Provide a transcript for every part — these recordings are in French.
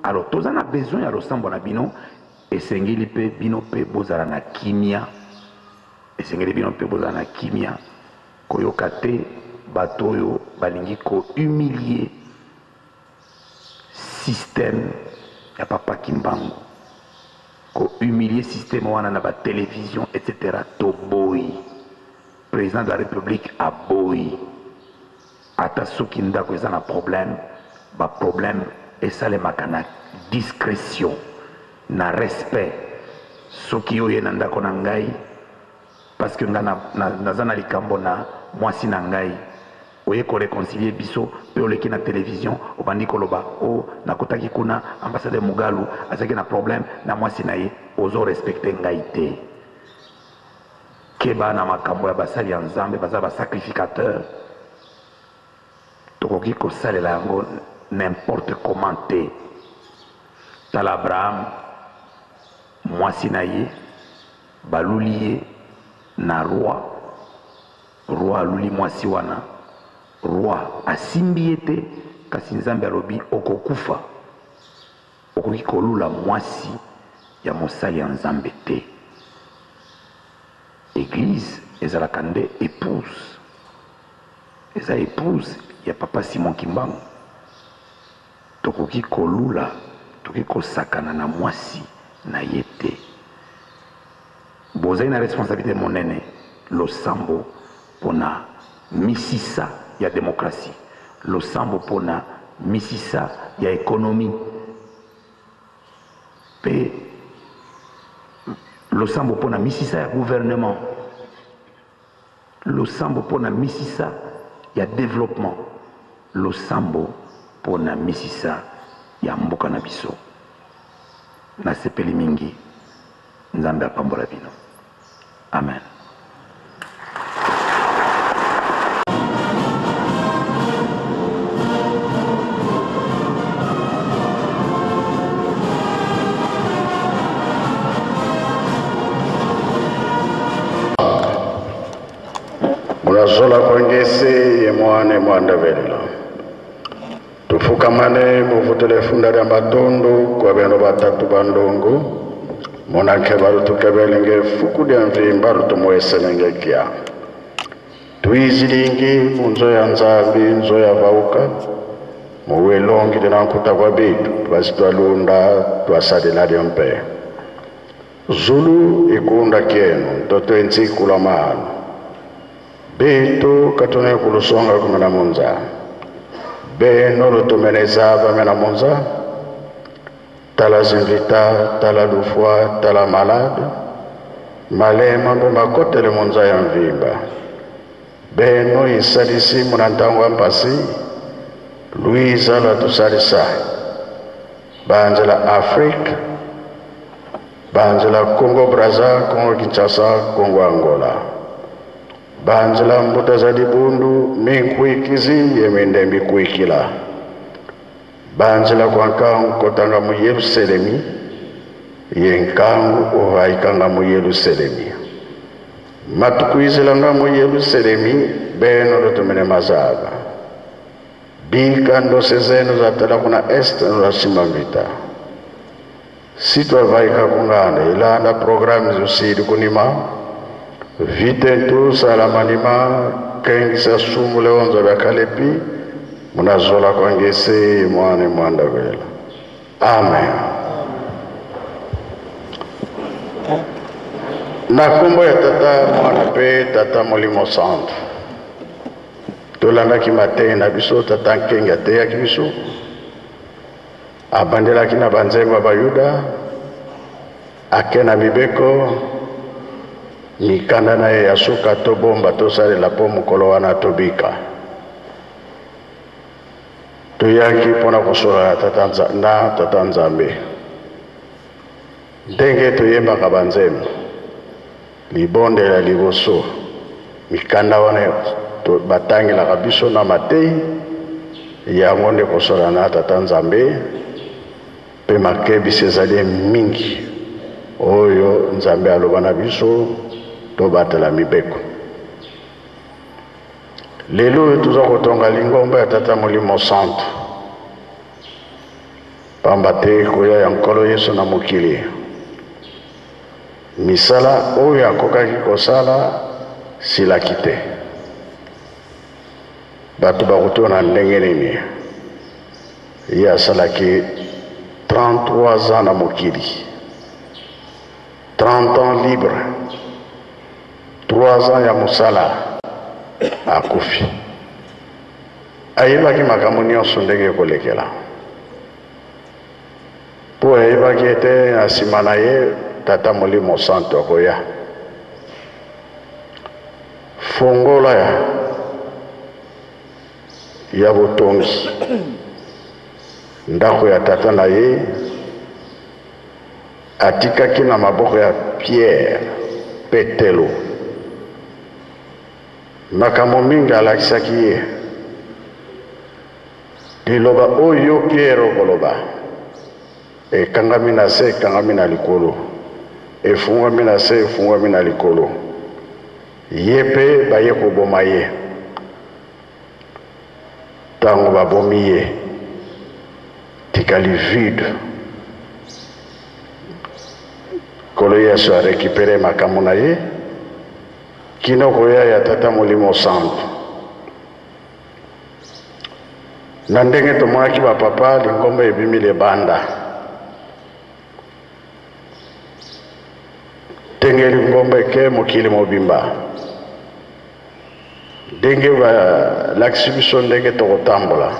Alors tous on a besoin ya losambo na bino esengeli pe bino pe bozala na kimia, esengeli bino pe bozala na kimia koyoka te bato oyo balingi ko humilier système ya papa Kimbangu, ko humilier système wana na ba télévision etc. to boy président de la République a boy ata soki ndako eza na problème ba problème esalemaka na discrétion na respect soki oyo na ndako na ngai parce que nga naza na likambo na mwasi na ngai oye ko réconcilier biso pe oleki na télévision obandi koloba o nakotaki kuna ambassadeur Mugalu azaki na problème na mwasi na ye ozo respecter ngai te keba na makambo ya basali ya Nzambe baza ba sacrificateur tokoki kosalela yango n'importe comment te. Tala Abraham mwasi na ye baluli ye na roi aluli mwasi wana roi asimbi ye te kasi Nzambe alobi okokufa okoki kolula mwasi ya mosali ya Nzambe te. Église ezalaka nde épouse eza épouse ya papa Simon Kimbangu tokoki kolula tokoki kosakana na mwasi na ye te. Bozali na responsabilité monene losambo pona misisa ya démocratie, losambo pona misisa ya économie pe losambo pona misisa ya gouvernement, losambo pona misisa ya développement, losambo pona misisa ya mboka na biso. Na sepeli mingi Nzambe apambola bino. Amen. Munazola kwengese ye mwane mwandavela tufukamane muvutele funda lya matondo kwa beno batatu bandongo monake barutukebelenge fuku lya mvimba rutumweselenge kya tuizilingi munzo ya Nzambi nzo ya vauka muwelongi lina nkuta kwa bitu basi twalunda twasalila lyompe Zulu ikunda kienu ntoto enzikula mahano beto katone kulusonga kumena munza beno lutumeneza vamena munza tala zinvita tala lufwa tala malade malema mbakotele munza ya mvimba beno isalisi munantangwa mpasi Luisa la tusalisa banje la Afrika banje la Congo Brazza Congo Kinshasa Congo Angola banje la mbuta za dibundu minkwikizi yemendembi kwikila banje la kwankangu kotanga mu Yerusalemi yenkangu ohaikanga mu Yerusalemi matukuizilanga mu Yerusalemi beno lutumene mazaba bika ndose zenu za tala kuna este na simamvita sitwa vaika kungana ilanda programu zusidi kunima vite tu salamanima kengisa sumu leonzo vya kalepi munazola kwangese mwane mwanda vela. Amen. Na kumbo ya tata mwana pe tata molimo santo tolanda kimate na biso tata nkenga te ya kibiso abandela kina banzengo bayuda akena mibeko mikanda na ye yasuka to bomba to salela po mukolo wana tobika toyaki pona kosola tata Nzambe ndenge toyembaka banzembo libondela liboso mikanda wana batangela biso na matei yango nde kosola na tata Nzambe pe makebisi ezali mingi oyo Nzambe aloba na biso tobatela mibeko. Lelo tuza kotonga lingomba ya tata molimo santo pamba te koya ya nkolo Yesu na mokili misala oyo akokaki kosala silaki te bato bakutu na ndenge nini ye asalaki 33 ans na mokili 30 ans libre 3 ans ya mosala akufi ayebaki makambo nyonso ndenge ekolekela mpo ayebaki ete na nsima na ye tata molimo santo akoya fongola ya botongi ndako ya tata na ye atikaki na maboko ya Pierre Petelo makambo mingi alakisaki ye liloba oyo Pierre okoloba ekangami na se ekangami na likolo efungwami na se efungwami na likolo ye mpe baye koboma ye ntango babomi ye tikali vide kolo Yesu arekipere makambo na ye kino koya ya tata molimo santo na ndenge tomonaki bapapa lingomba ebimi lebanda ndenge lingomba eke mokili mobimba ndenge balakisi biso ndenge tokotambola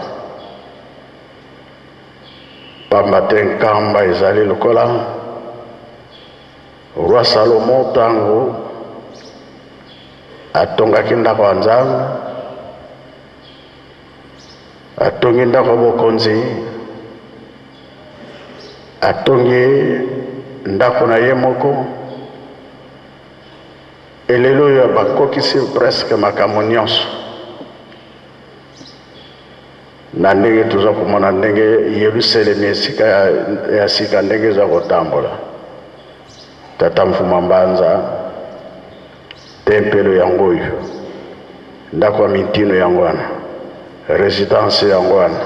pamba te nkamba ezali lokola roi Salomo ntango atongaki ndako ya Nzambe atongi ndako bokonzi atongi ndako na ye moko elelo oyo bakokisi presque makambo nyonso na ndenge toza komona ndenge Yerusalemi esika ya sika ndenge eza kotambola tata mfuma mbanza tempelo yango oyo ndako ya mitino yango wana résidence yango wana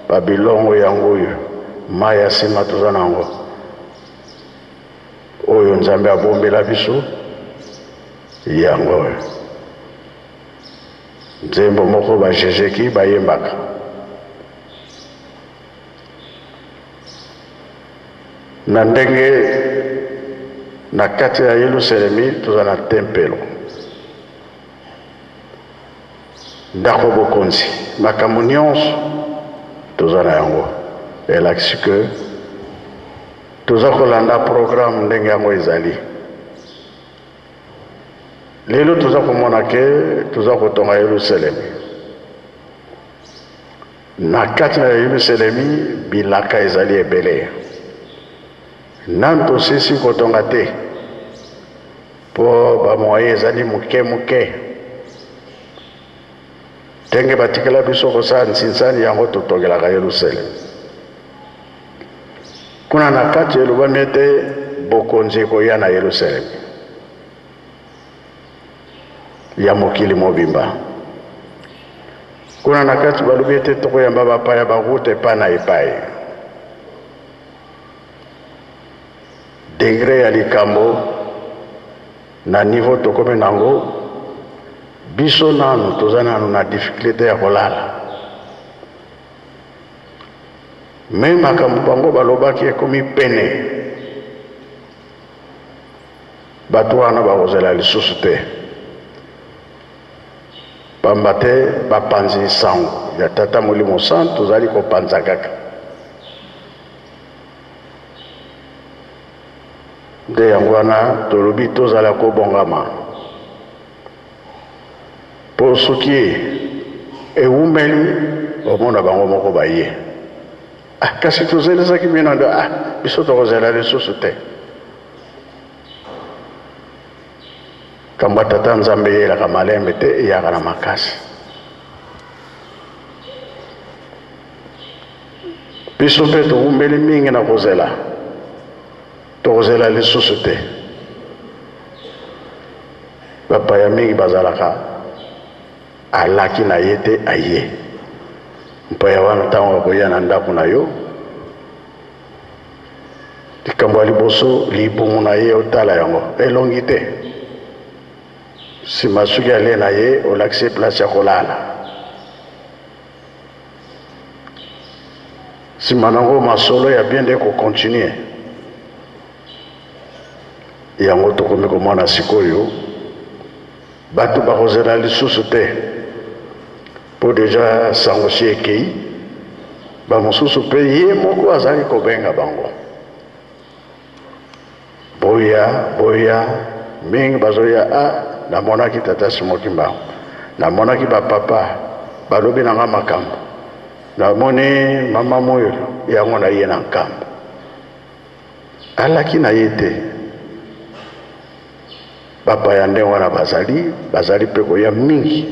babilongo yango oyo mai ya nsima toza nango oyo Nzambe abombela biso yango oyo nzembo moko bajejeki bayembaka na ndenge na kati ya Yerusalemi toza na tempelo ndako bokonzi makambo nyonso toza na yango elakisi ke toza kolanda programme ndenge yango ezali lelo toza komona ke toza kotonga Yerusalemi na kati na Yerusalemi bilaka ezali ebele nanu tosisi kotonga te mpo bamoye ezali moke moke ndenge batikela biso kosala nsinsani yango totongelaka Yerusalemi kuna na kati elobami ete bokonzi koya na Yerusalemi ya mokili mobimba kuna na kati balobi ete tokoyamba bapaya barute epai na epai degre ya likambo na niveau tokomi nango biso nanu toza nanu na difficulté ya kolala me makambo bango balobaki ekomi pene bato wana bakozela lisusu te pamba te bapanzi sango ya tata molimo santo tozali kopanza kaka nde yango wana tolobi tozala kobongama mpo soki ewumeli omona bango moko baye kasi tozelesaki bino nde biso tokozela lisusu te kambo tata Nzambe eyelaka malembe te eyaka na makasi biso mpe towumbeli mingi na kozela tokozela lisusu te bapaya mingi bazalaka alaki na ye te aye mpaya wana ntango akoya na ndako na yo likambo liboso libungu na ye otala yango elongi te nsima soki ale na ye olakisi place ya kolala nsima nango masolo ya bien nde kokontinue yango tokomi komona sikoyo bato bakozela lisusu te mpo deja sango si ekei bamosusu mpe ye moko azali kobenga bango boya mingi bazoya namonaki tata Simoki Mbangu namonaki bapapa balobi nanga makambo namoni mama moyo yango na ye na nkambo alaki na ye te bapaya nde wana bazali mpe koya mingi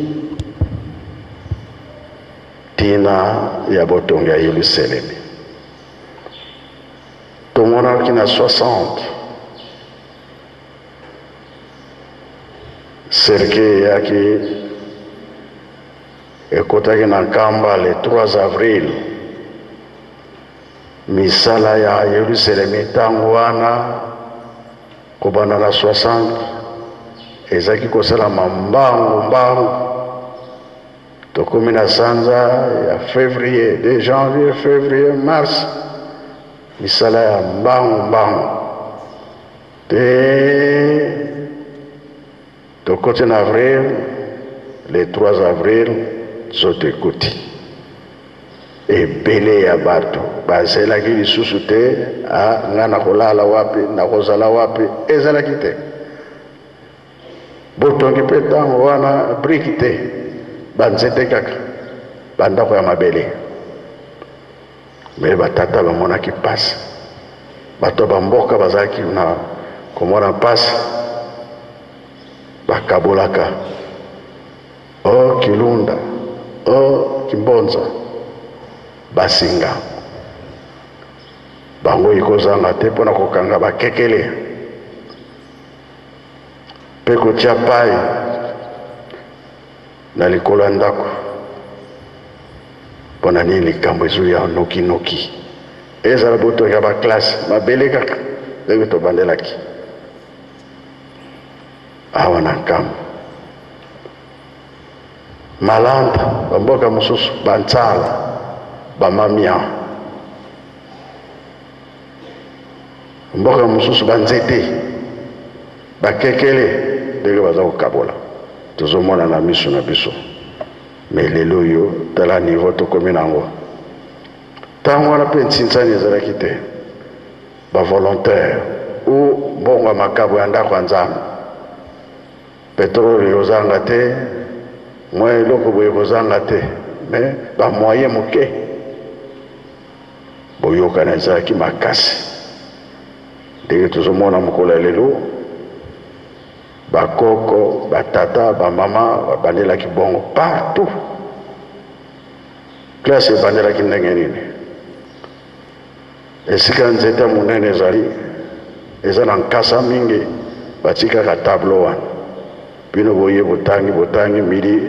tina ya botongi ya Yelusalemi tomonaki na 60 serke yaki ekotaki na nkamba le 3 avril misala ya Yelusalemi ntango wana kobanda na 60 ezaki kosalama mbangu tokomi na sanza ya février de janvier février mars misala ya mbangu te tokoti na avril le 3 avril zoto ekoti ebele ya bato bazelaki lisusu te nga nakolala wapi nakozala wapi ezalaki te botongi mpe ntango wana briki te banzete kaka bandako ya mabele me batata bamonaki pasi bato bamboka bazalaki na komona pasi bakabolaka Kilunda Kimbonza basinga bango ikozanga te mpona kokanga bakekele mpe kotia pai na likolo ya ndako mpona nini likambo ezwi ya noki ezala botongi ya baklase mabele kaka ndenge tobandelaki awa na nkambo malanda bamboka mosusu bantsala bamamia mboka mosusu banzete bakekele ndenge baza kokabola tozomona na miso na biso me lelo oyo tala niveau tokomi nango ntango wana mpe ntinzani ezalaki te bavolontaire o mbongo ya makabo ya ndako ya nzambe petrole ekozanga te mwa eloko boye ekozanga te me bamoye moke boyokana ezalaki makasi ndenge tozomona mokolo ya lelo bakoko batata bamama babandelaki bongo partout klase ebandelaki ndenge nini esika nzete ya monene ezali eza na nkasa mingi batikaka tableau wana bino boye botangi midi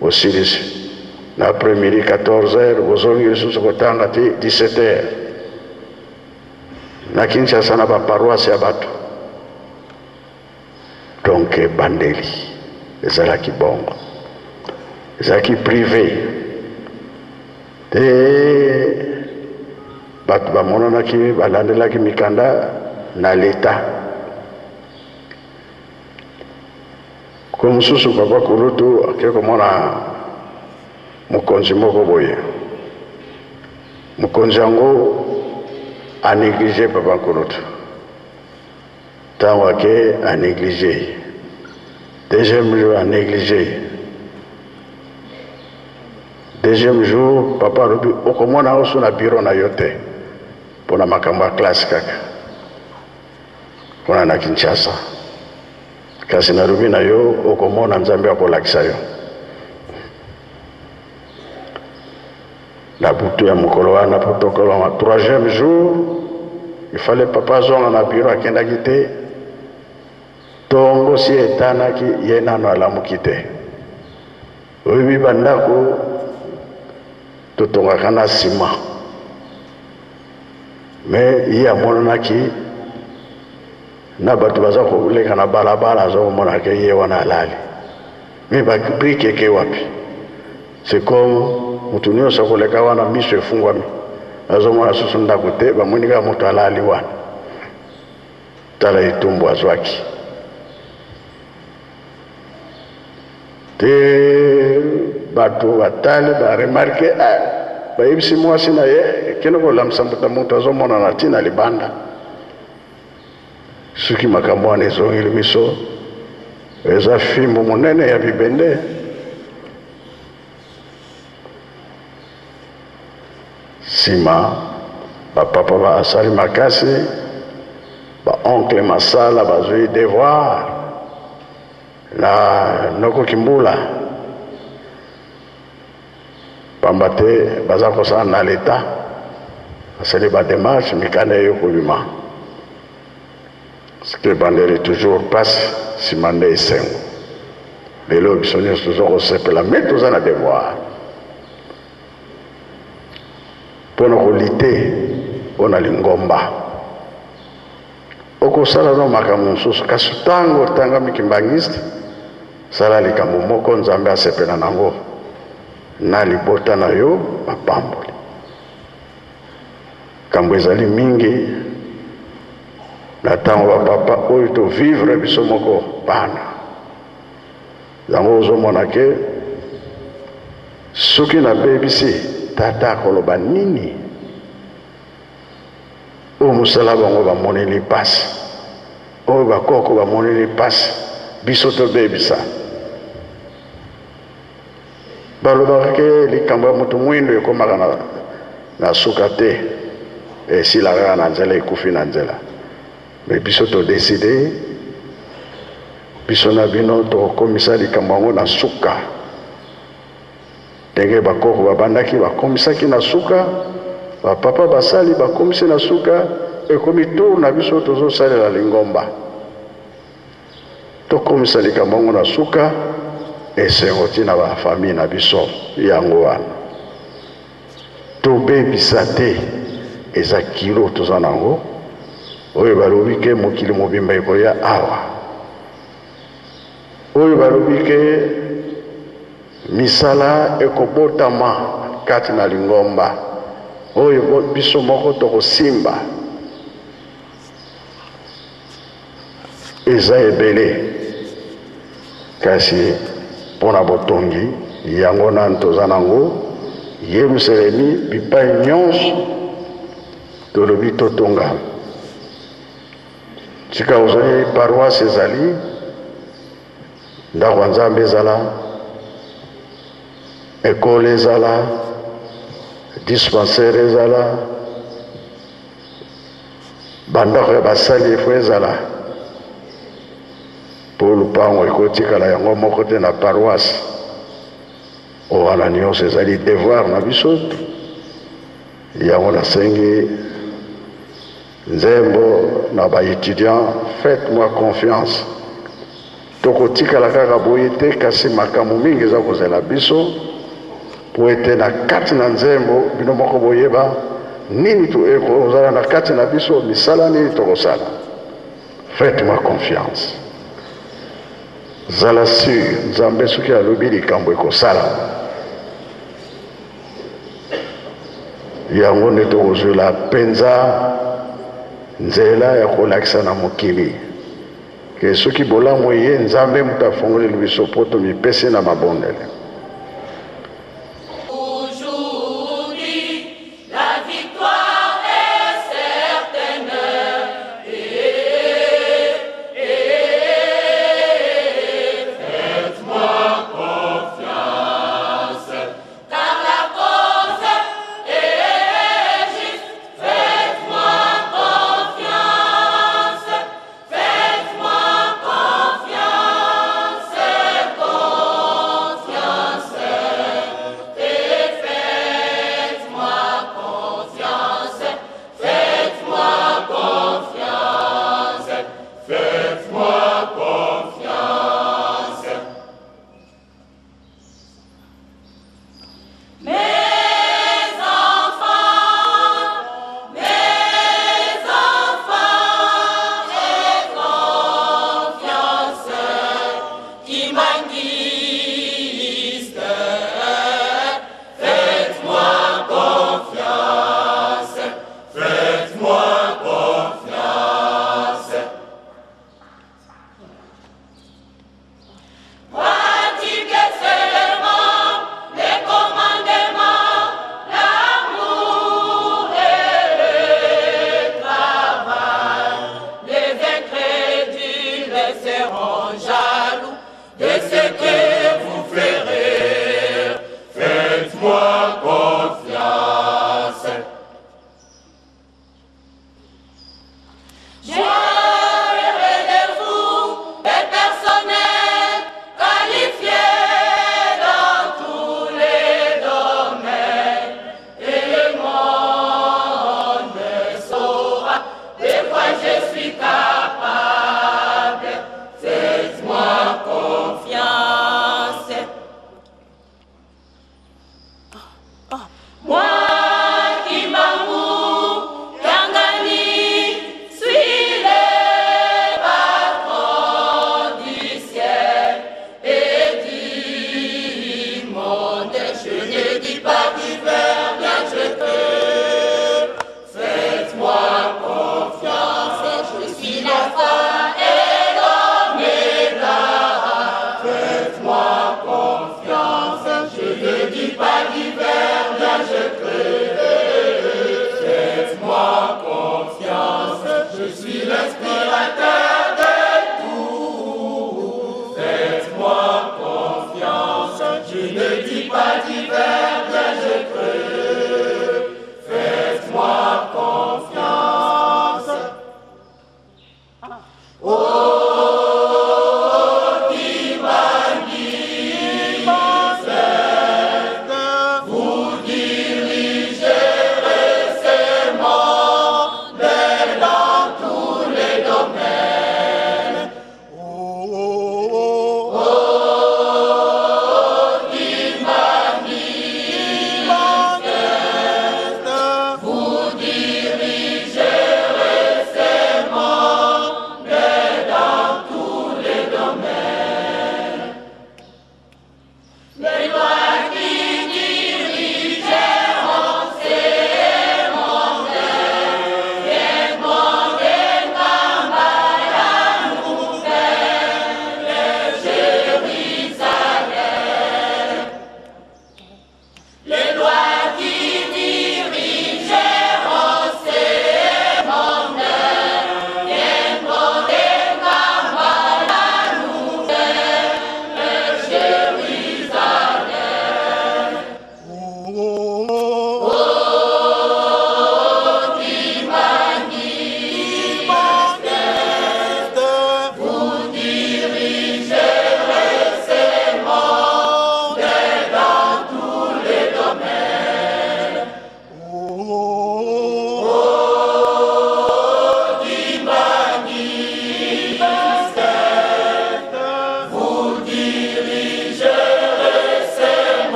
bosilisi na après midi 14h bozongi lisusu kotanga ti 17h na Kinshasa na baparoise ya bato donc bandeli ezalaki bongo ezalaki privé te bato bamonanaki balandelaki mikanda na leta ko mosusu papa kulutu ake komona mokonzi moko boye mokonzi yango anégligé papa kulutu ntango ake anégligé deuxième jour anégligé deuxième jour papa alobi okomona oso na biro na yo te mpona makambo ya klase kaka mpona na Kinshasa kasi nalobi na yo okomona nzambe akolakisa yo na butu ya mokolo wana po tokolama 3e jour il fallait papa azonga na biro akendaki te tongo si etanaki ye nano alamuki te oyebi bandako totongaka na nsima me ye amonanaki na bato baza koleka na balabala azomona ke ye wana alali me babrike eke wapi. C'est comme mutu nyonso akoleka wana miso efungwami azomona susu ndako te bamoni kaka moto alali wana tala etumbu azwaki te bato batali baremarke bayebisi mwasi na ye kende kolamisa moto azomona na ntina libanda soki makambo wana ezongeli biso eza fimbu monene ya bibende. Sima bapapa basali makasi baoncle masala bazwi devoir na noko kimbula pamba te baza kosala na leta basali bademarshe mikanda eyo kobima sike bandeli toujours pasi nsima nde esengo lelo biso nyonso toza kosepela me toza na devoir mpona kolite mpona lingomba okosala no makambo mosusu kasi ntango otangami kimbangiste sala likambo moko nzambe asepela nango na libota na yo bapamboli kambo ezali mingi na ntango bapapa oyo tovivre biso moko bana yango ozomona ke soki nabebisi tata akoloba nini oyo mosala bango bamoneli pasi oyo bakoko bamoneli pasi biso tobebisa balobaka ke likambo ya moto mwindo ekomaka na suka te esila kaka na nzela ekufi na nzela me biso todeside biso na bino tokomisa likambo yango na suka ndenge bakoko babandaki bakomisaki na suka bapapa basali bakomisi na suka ekomi tour na biso tozosalela lingomba tokomisa likambo yango na suka esengo ntina bafamille na biso yango wana tobebisa te eza kilo toza nango oyo balobi ke mokili mobimba ekoya awa oyo balobi ke misala ekobotama kati na lingomba oyo biso moko tokosimba eza ebele kasi mpona botongi yango nani toza nango yerusalemi bipai nyonso tolobi totonga tika ozali paroisse ezali ndako ya nzambe ezala ekole ezala dispensaire ezala bandako ya basali efo ezala mpo lupango ekotikala yango moko te na paroisse owana nyonso ezali devoir na biso yango nasengi nzembo na baétudiant faites-moi confiance tokotikala kaka boye te kasi makambo mingi eza kozela biso po ete na kati na nzembo bino moko boyeba nini ekozala na kati na biso misala nini tokosala faites-moi confiance zala sur nzambe soki alobi likambo ekosala yango nde tokozwela mpenza nzela ya kolakisa na mokili ke soki bolamu eye nzambe moto afongoleli biso po tomipesi na mabondele.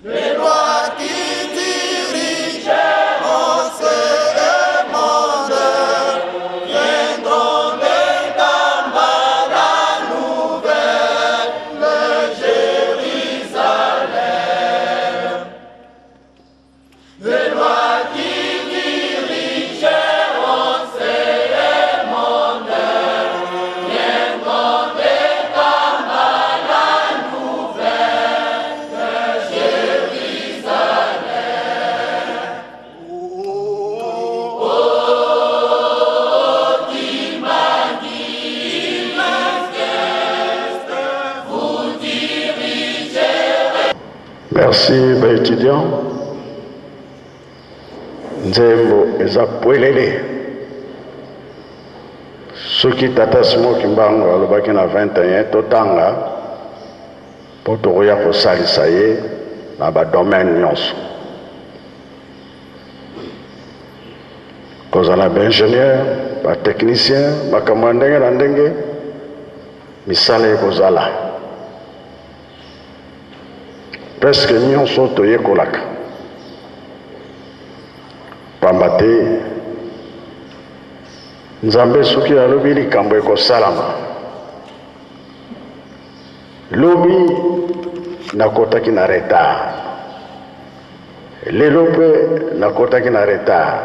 Les lois qui dirigeront ce monde viendront d'étendre la nouvelle Jérusalem. Les lois qui dirigeront ce monde viendront d'étendre la nouvelle Jérusalem. Oh, vous dirigez. Merci, étudiants. Nzembo eza pwelele soki tata Simon Kimbangu alobaki na 21 totanga po tokoya kosalisa ye na badomaine nyonso kozala baingénieur batechnicien makambo ya ndenge na ndenge misala ekozala presque nyonso toyekolaka pamba te nzambe soki alobi likambo ekosalama lobi nakotaki na retard lelo mpe nakotaki na retard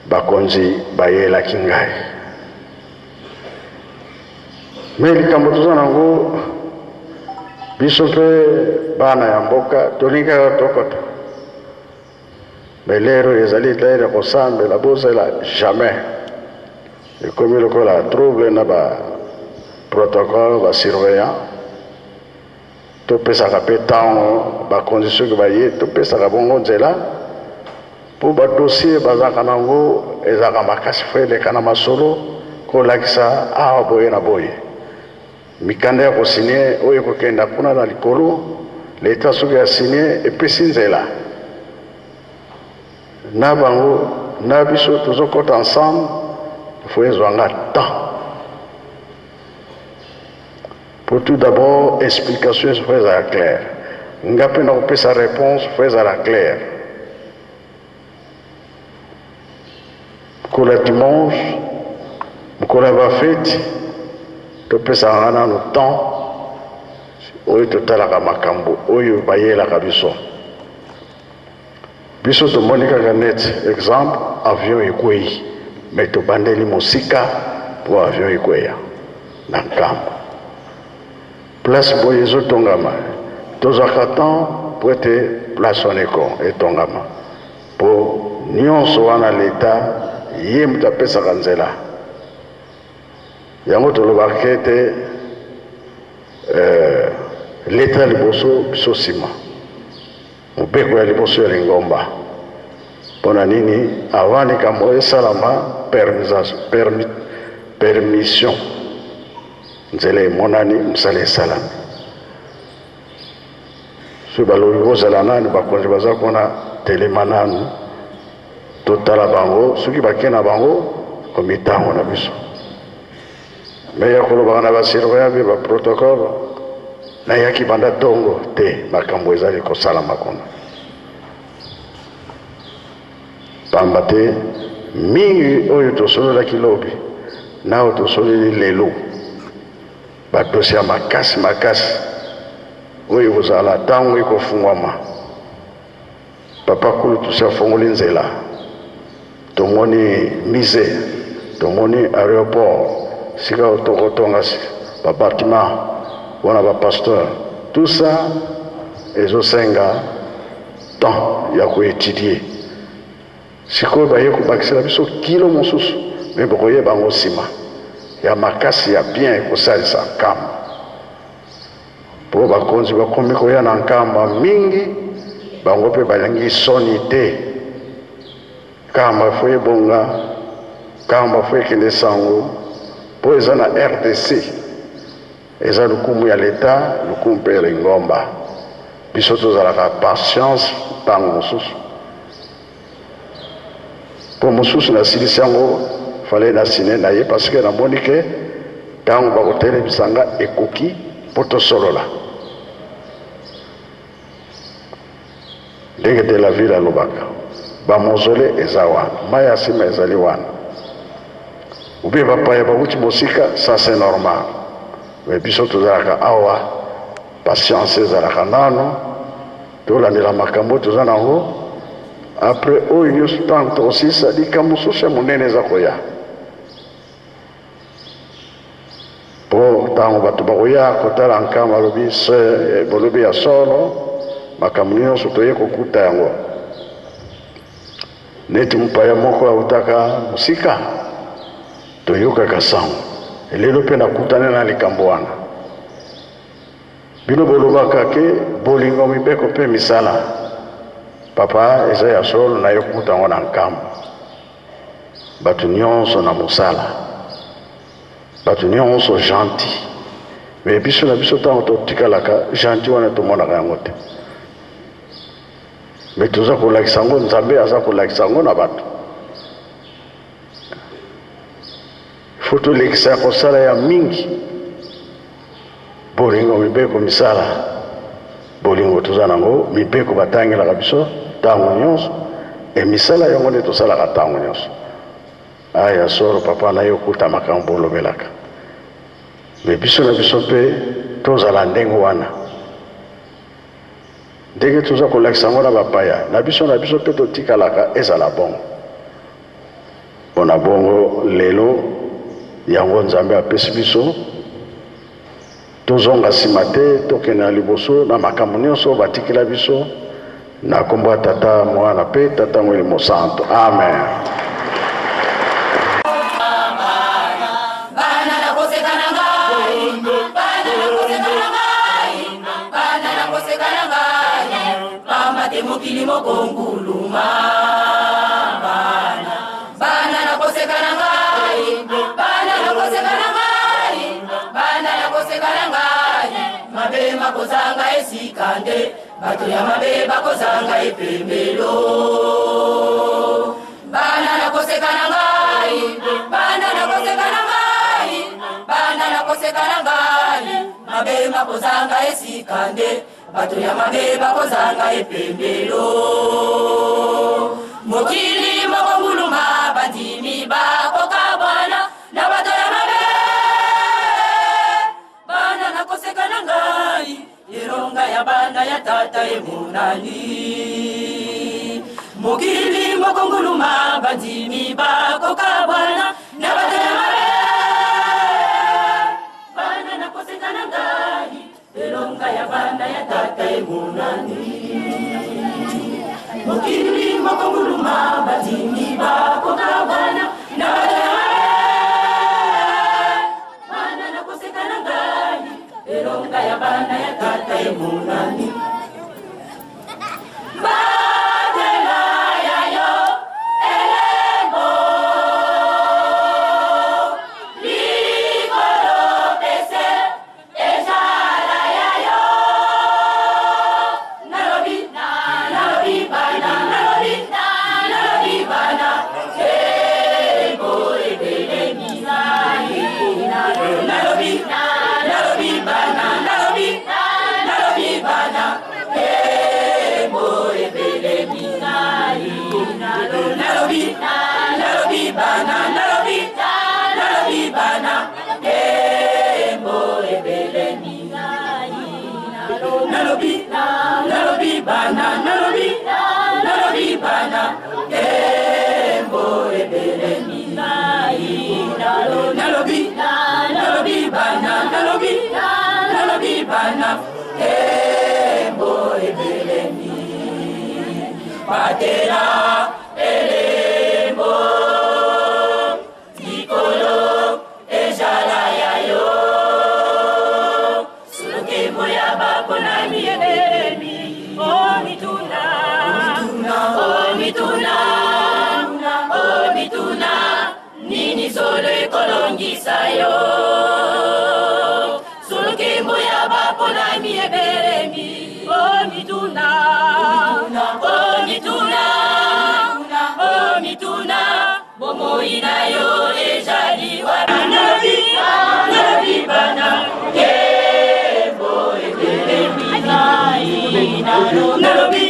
bakonzi bayelaki ngai me likambo toza nango biso mpe bana ya mboka tolingaka tokota mais lero ezali tayari kosambela bozela jamais ekomi lokola trouble na baprotocole basurveillant topesaka mpe ntango bakonzi soki baye topesaka bongo nzela mpo badossier bazaka nango ezalaka makasi fo eleka na masolo kolakisa awa boye na boye mikanda ya kosinie oyo ekokenda kuna na likolo leta soki asinie epesi nzela na bango na biso tozokota ensemble fo ezwanga temps pour tout d'abord explication fo ezala claire nga mpe na kopesa réponse fo ezala claire mokolo ya dimanche mokolo ya bafeti topesaka nano temps oyo totalaka makambo oyo bayelaka biso biso tomoni kaka net exemple avion ekwei me tobandeli mosika po avion ekweya na nkambo place boye ezotongama tozwaka temps po ete place wana etongama po nyonso wana leta ye moto apesaka nzela yango tolobaka ete leta liboso biso nsima mobeko ya liboso ya lingomba mpona nini avant likambo esalama permission nzela emonani mosala esalami soki balobi kozala nani bakonzi baza kuna telema nanu totala bango soki bakei na bango komitango na biso me ya kolobaka na basurveillant mpe baprotocole nayaki banda ntongo te makambo ezali kosalama kuna pamba te mingi oyo tosololaki lobi na oyo tosololi lelo badosi ya makasi makasi oyo kozala ntango ekofungwama papa kulu tosi afongoli nzela tomoni mise tomoni aéroport sika tokotonga babatiment wana bapasteur tout ça ezosenga temps ya koétudie sikoyo baye kobakisela biso kilo mosusu me bokoyeba yango nsima ya makasi ya bien ekosalisa nkamba mpo bakonzi bakomi koya na nkamba mingi bango mpe balingi soni te nkamba fo ebonga nkamba fo ekende sango mpo eza na RDC eza lukumu ya leta lukumu mpe ya lingomba biso tozalaka patience ntango mosusu mpo mosusu nasilisi yango fale nasine na ye parce que namoni ke ntango bakotelebisanga ekoki mpo tosolola ndenge te la ville alobaka bamozole eza wana mai ya nsima ezali wana ube bapaya bauti mosika ça c'est normal me biso tozalaka awa patience ezalaka nano tolandela makambo toza nango après oyo nyonso ntango tokosisa likambo mosusu ya monene eza koya po ntango bato bakoya kotala nkama balobi ya solo makambo nyonso toye kokuta yango neti mopaya moko autaka mosika toyokaka sango elelo mpe nakutane na likambo wana bino bolobaka ke bolingo mibeko mpe misala papa eza ya solo naye kokuta yango na nkambo bato nyonso na mosala bato nyonso gentil me biso na biso ntango totikalaka gentil wana tomonaka yango te me toza kolakisa yango nzambe aza kolakisa yango na bato fo tolekisa ya kosala ya mingi bolingo mibeko misala bolingo toza nango mibeko batangelaka biso ntango nyonso emisala yango nde tosalaka ntango nyonso aya soro papa na ye okuta makambo olobelaka me biso na biso mpe tozala ndenge wana ndenge toza kolakisa yango na bapaya na biso mpe totikalaka ezala bongo mpona bongo lelo yango nzambe apesi biso tozonga nsima te tokende na liboso na makambo nyonso batikela biso na kombo ya tata mwana mpe tata mwili mosanto amen. Mokili mokonguluma bana nakosekana ngai bana nakosekana ngai bana nakosekana ngai mabe makozanga esikande bato ya mabe bakozanga epembelo bana nakosekana ngai bana nakosekana ngai bana nakosekana ngai mabe makozanga esikande bato ya mabe bakozanga epembelo mokili mokonguluma bandimi bakokabwana na bato ya mabe bana nakosekana ngai eronga ya bana ya tata emonani mokili mokonguluma bandimi bakokabwana na bato ya mabe bana nakosekana ngai elonga ya bana ya tata emonani mokili mokonguluma bandimi bakokabwana na bato ya mabe bana nakosekana ngai elonga ya bana ya tata emonani batela yayo elembo likolo pese ezala yayo nalobi bana nalobi bana embo ebele mizai nalobi bana nalobi bana embo ebele mizai nalobi bana nalobi bana embo ebele mizai nalobi bana nalobi bana embo ebele mizai nalobi bana nalobi bana embo ebele mizai batela elembo likolo ezala yayo sulukembo ya baponani ebelemi omituna nini solo ekolongisa yo sulukembo ya baponani ebelemi omituna bomoi na yo ejaliwa nalobi bana embo ebele mizai nalobi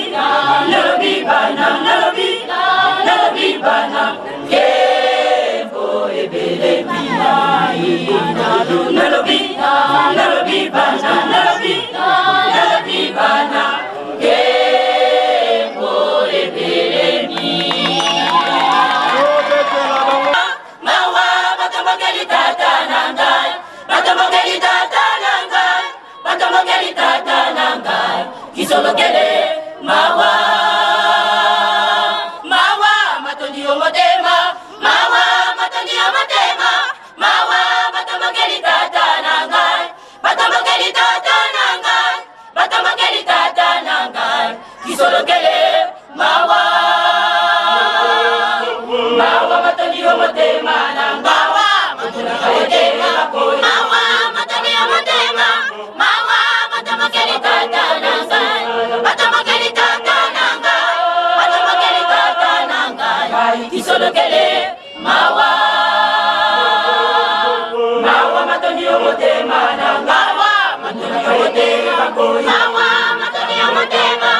mawa matoni ya motema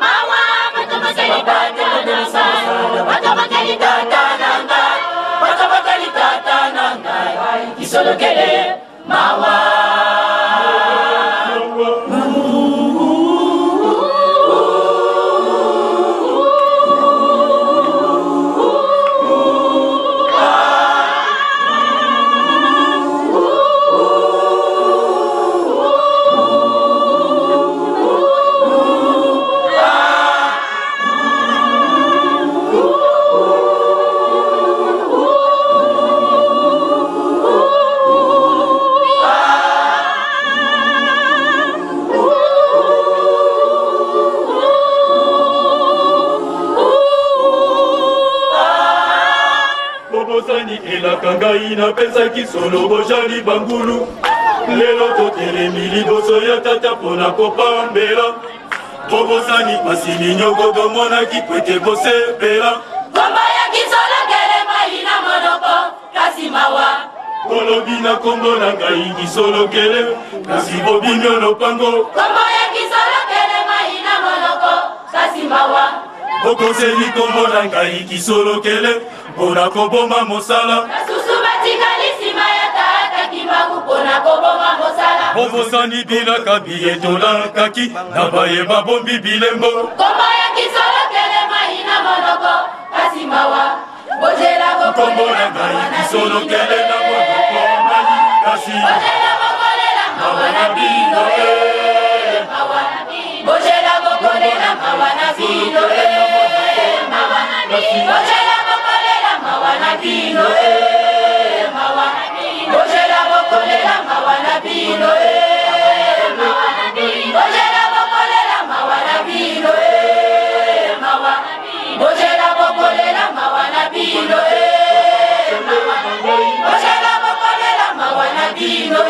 mawa matobakeli tata nanga matobakeli tata nanga matobakeli tata nanga isolokele mawa Kangai na pesa kisolo bojali bangulu lelo totelemi liboso ya tata pona kopambela bobosani masini nyoko domona kikwete bosepela komba ya kisolo kele maina monoko kasi mawa kolobi na kombo na ngai kisolo kele kasi bobinyo lopango komba ya kisolo kele maina monoko kasi mawa bokoseli kombo na ngai kisolo kele mpona koboma mosala basusu batikali nsima ya tata kimbangu mpona koboma mosala bobosani bilaka biyetolakaki na bayeba bombi bilembo kombo ya kisolo kele maina monoko kasi mawa bozela kombo na ngai kisolo kele na monoko mai kasi bozela bokolela mawa na bino mawa bozela bokolela mawa na bino mawa bozela bokolela mawa na bino mawa bozela bokolela mawa na bino mawa bozela bokolela mawa na bino mawa bozela bokolela mawa na bino mawa bozela bokolela mawa na bino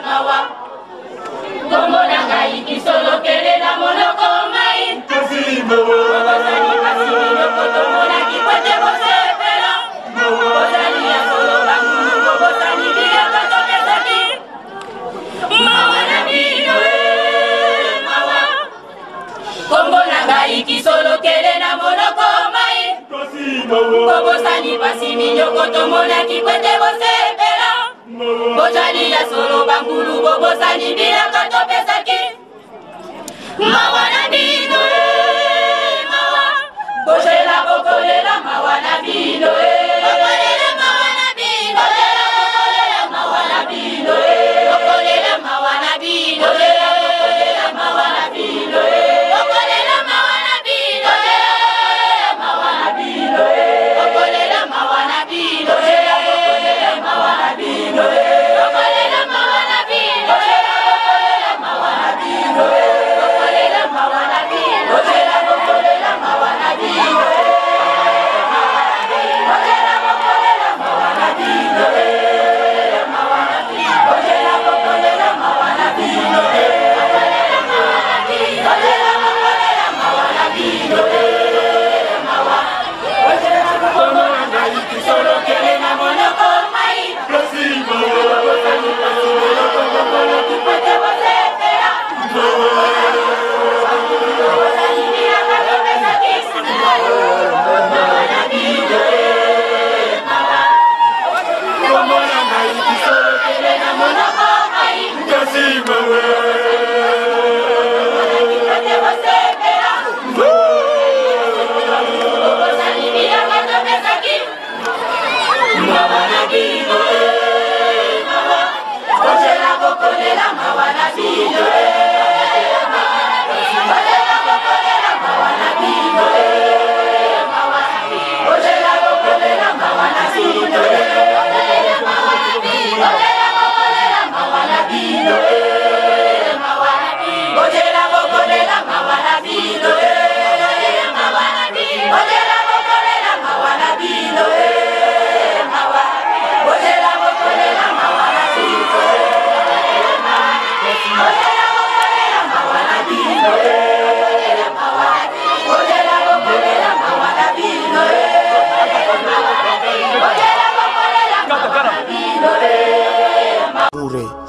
mawa kombo na ngai kisolo kele na monoko mai kasi mawa bozali basili lokotomona kikwete bosepela bozali ya solo bangu bozali biloko topesaki mawa na bino mawa kombo na ngai kisolo kele na monoko mai kasi mawa bozali basili lokotomona kikwete bosepela bozali ya solo bangulu bozali biloko topesaki mawa na bino mawa bozela bokolela mawa na bino bokolela mawa na bino bokolela mawa na bino bokolela mawa na bino bokolela mawa na bino bokolela mawa na bino mawa na bino bokolela mawa na bino bokolela mawa na bino bokolela mawa na bino bokolela mawa na bino bokolela mawa na bino bokolela mawa na bino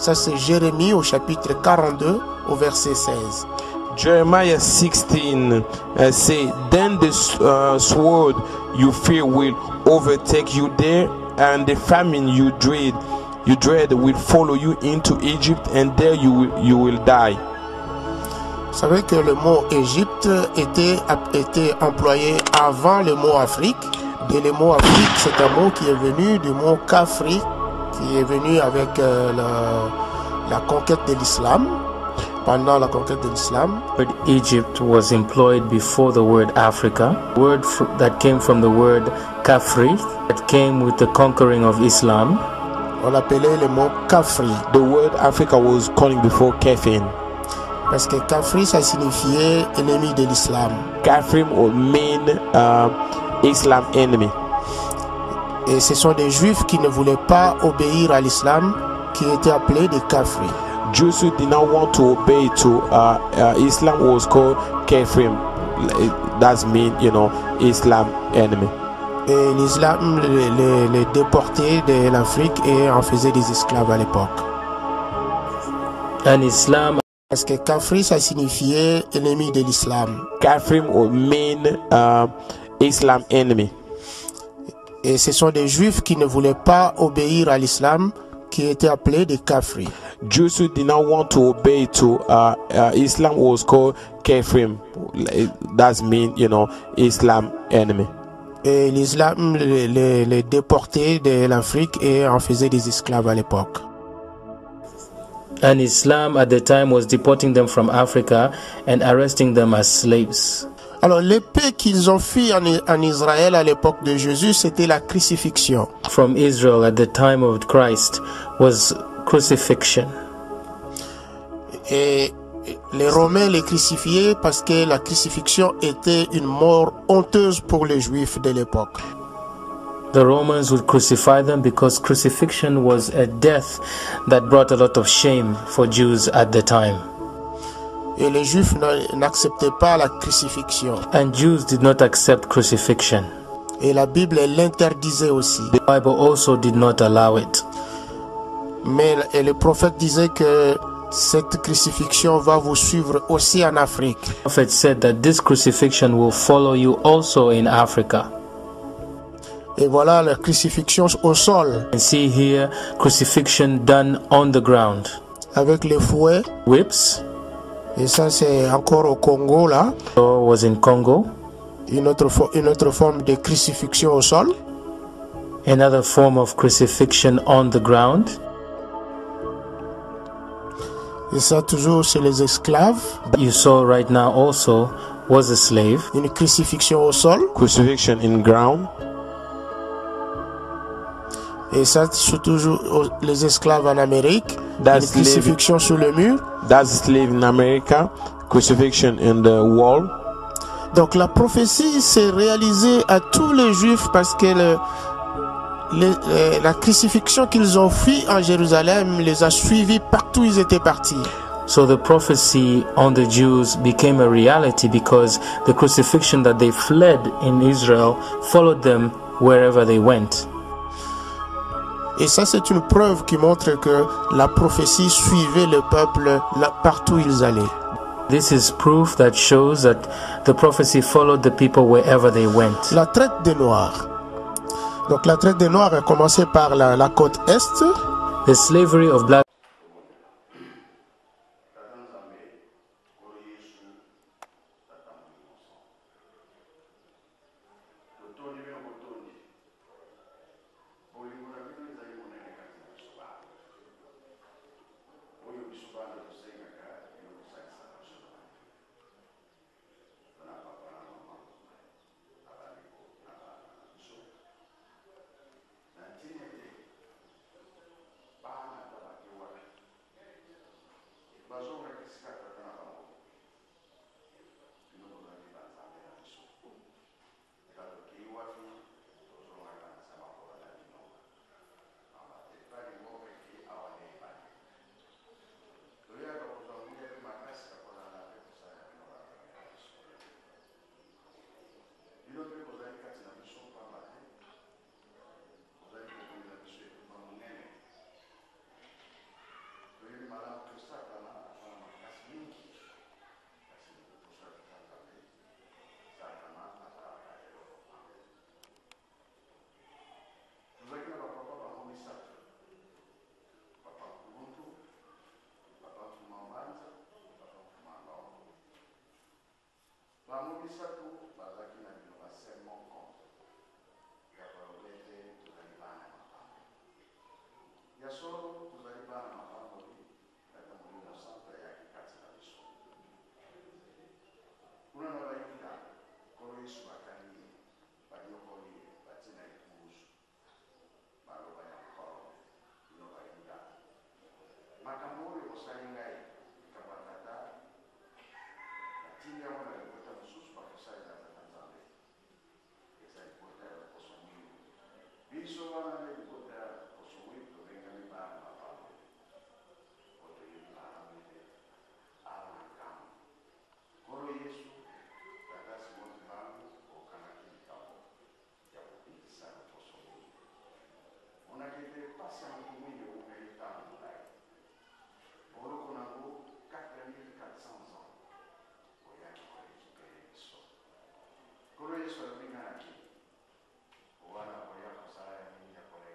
Ça c'est Jérémie au chapitre 42 au verset 16. Jeremiah 16 say, then the sword you fear will overtake you there, and the famine you dread will follow you into Egypt, and there you will die. Vous savez que le mot Égypte était employé avant le mot Afrique. Et le mot Afrique, c'est un mot qui est venu du mot Kafri, qui est venu avec la conquête de l'islam. Pendant la conquête de l'islam, The word Egypt was employed before the word Africa. Word that came from the word Kafri, that came with the conquering of Islam. on l'appelait le mot Kafri. The word Africa was calling before Kafin. Parce que Kafri, ça signifiait ennemi de l'islam. Kafrim would mean Islam enemy. Et ce sont des juifs qui ne voulaient pas obéir à l'islam, qui étaient appelés des Kafri. Jews who did not want to obey to Islam was called Kafrim. That mean, Islam enemy. Et l'islam les déportait de l'Afrique et en faisait des esclaves à l'époque. And Islam, Parce que Kafri, ça signifiait ennemi de l'islam. Kafrim would mean Islam enemy. Et ce sont des juifs qui ne voulaient pas obéir à l'islam, qui étaient appelés des Kafri. Jews who did not want to obey to Islam was called Kafrim. That mean, Islam enemy. Et l'islam les déportait de l'Afrique et en faisait des esclaves à l'époque. and Islam at the time was deporting them from Africa and arresting them as slaves. Alors l'épée qu'ils ont fui en Israël à l'époque de Jésus, c'était la crucifixion. From Israel at the time of Christ was crucifixion. Et les Romains les crucifiaient parce que la crucifixion était une mort honteuse pour les Juifs de l'époque. The Romans would crucify them because crucifixion was a death that brought a lot of shame for Jews at the time. Et les Juifs n'acceptaient pas la crucifixion. And Jews did not accept crucifixion. Et la Bible l'interdisait aussi. The Bible also did not allow it. Mais le prophète disait que cette crucifixion va vous suivre aussi en Afrique. The prophet said that this crucifixion will follow you also in Africa. Et voilà la crucifixion au sol. And see here crucifixion done on the ground. Avec les fouets. Whips. Et ça c'est encore au Congo là. So was in Congo. Une autre forme de crucifixion au sol. Another form of crucifixion on the ground. Et ça toujours c'est les esclaves. You saw right now also was a slave. Une crucifixion au sol. Crucifixion in ground. Et ça c'est toujours les esclaves en Amérique. That's une crucifixion sur le mur. That's slave in America. Crucifixion in the wall. Donc la prophétie s'est réalisée à tous les Juifs parce que la crucifixion qu'ils ont fui en Jérusalem les a suivis partout où ils étaient partis. So the prophecy on the Jews became a reality because the crucifixion that they fled in Israel followed them wherever they went. Et ça c'est une preuve qui montre que la prophétie suivait le peuple partout où ils allaient. This is proof that shows that the prophecy followed the people wherever they went. La traite des Noirs. Donc la traite des Noirs a commencé par la côte Est. The slavery of black misatu bazaki na bino baserment contre ya kolobete tozali bana mapambo ya solo tozali bana mapamboli kata molimo santa yaki kati na biso kuna na bayuda kolo yesu bakangi banyokoli batina ekulusu baloba ya nkolo bino bayuda makambo oyo bosali ngai ekabakata tinga wana libota mosusu bakosalela tata nzambe eza libota ya loposo mwindu biso wana nde libota ya loposo mwindu tobengami bana mapambo po toyebi malamu te ala na nkambo nkolo yesu tata simoni mbangu okangaki likambo ya kobikisa loposo mwindu monaki ete pasi ya motu mwindu eumeli ntango molai boloko nango 4400 ans oyaki korekipere biso nkolo yesu alobinganaki wana koya kosala ya mingi ya kolega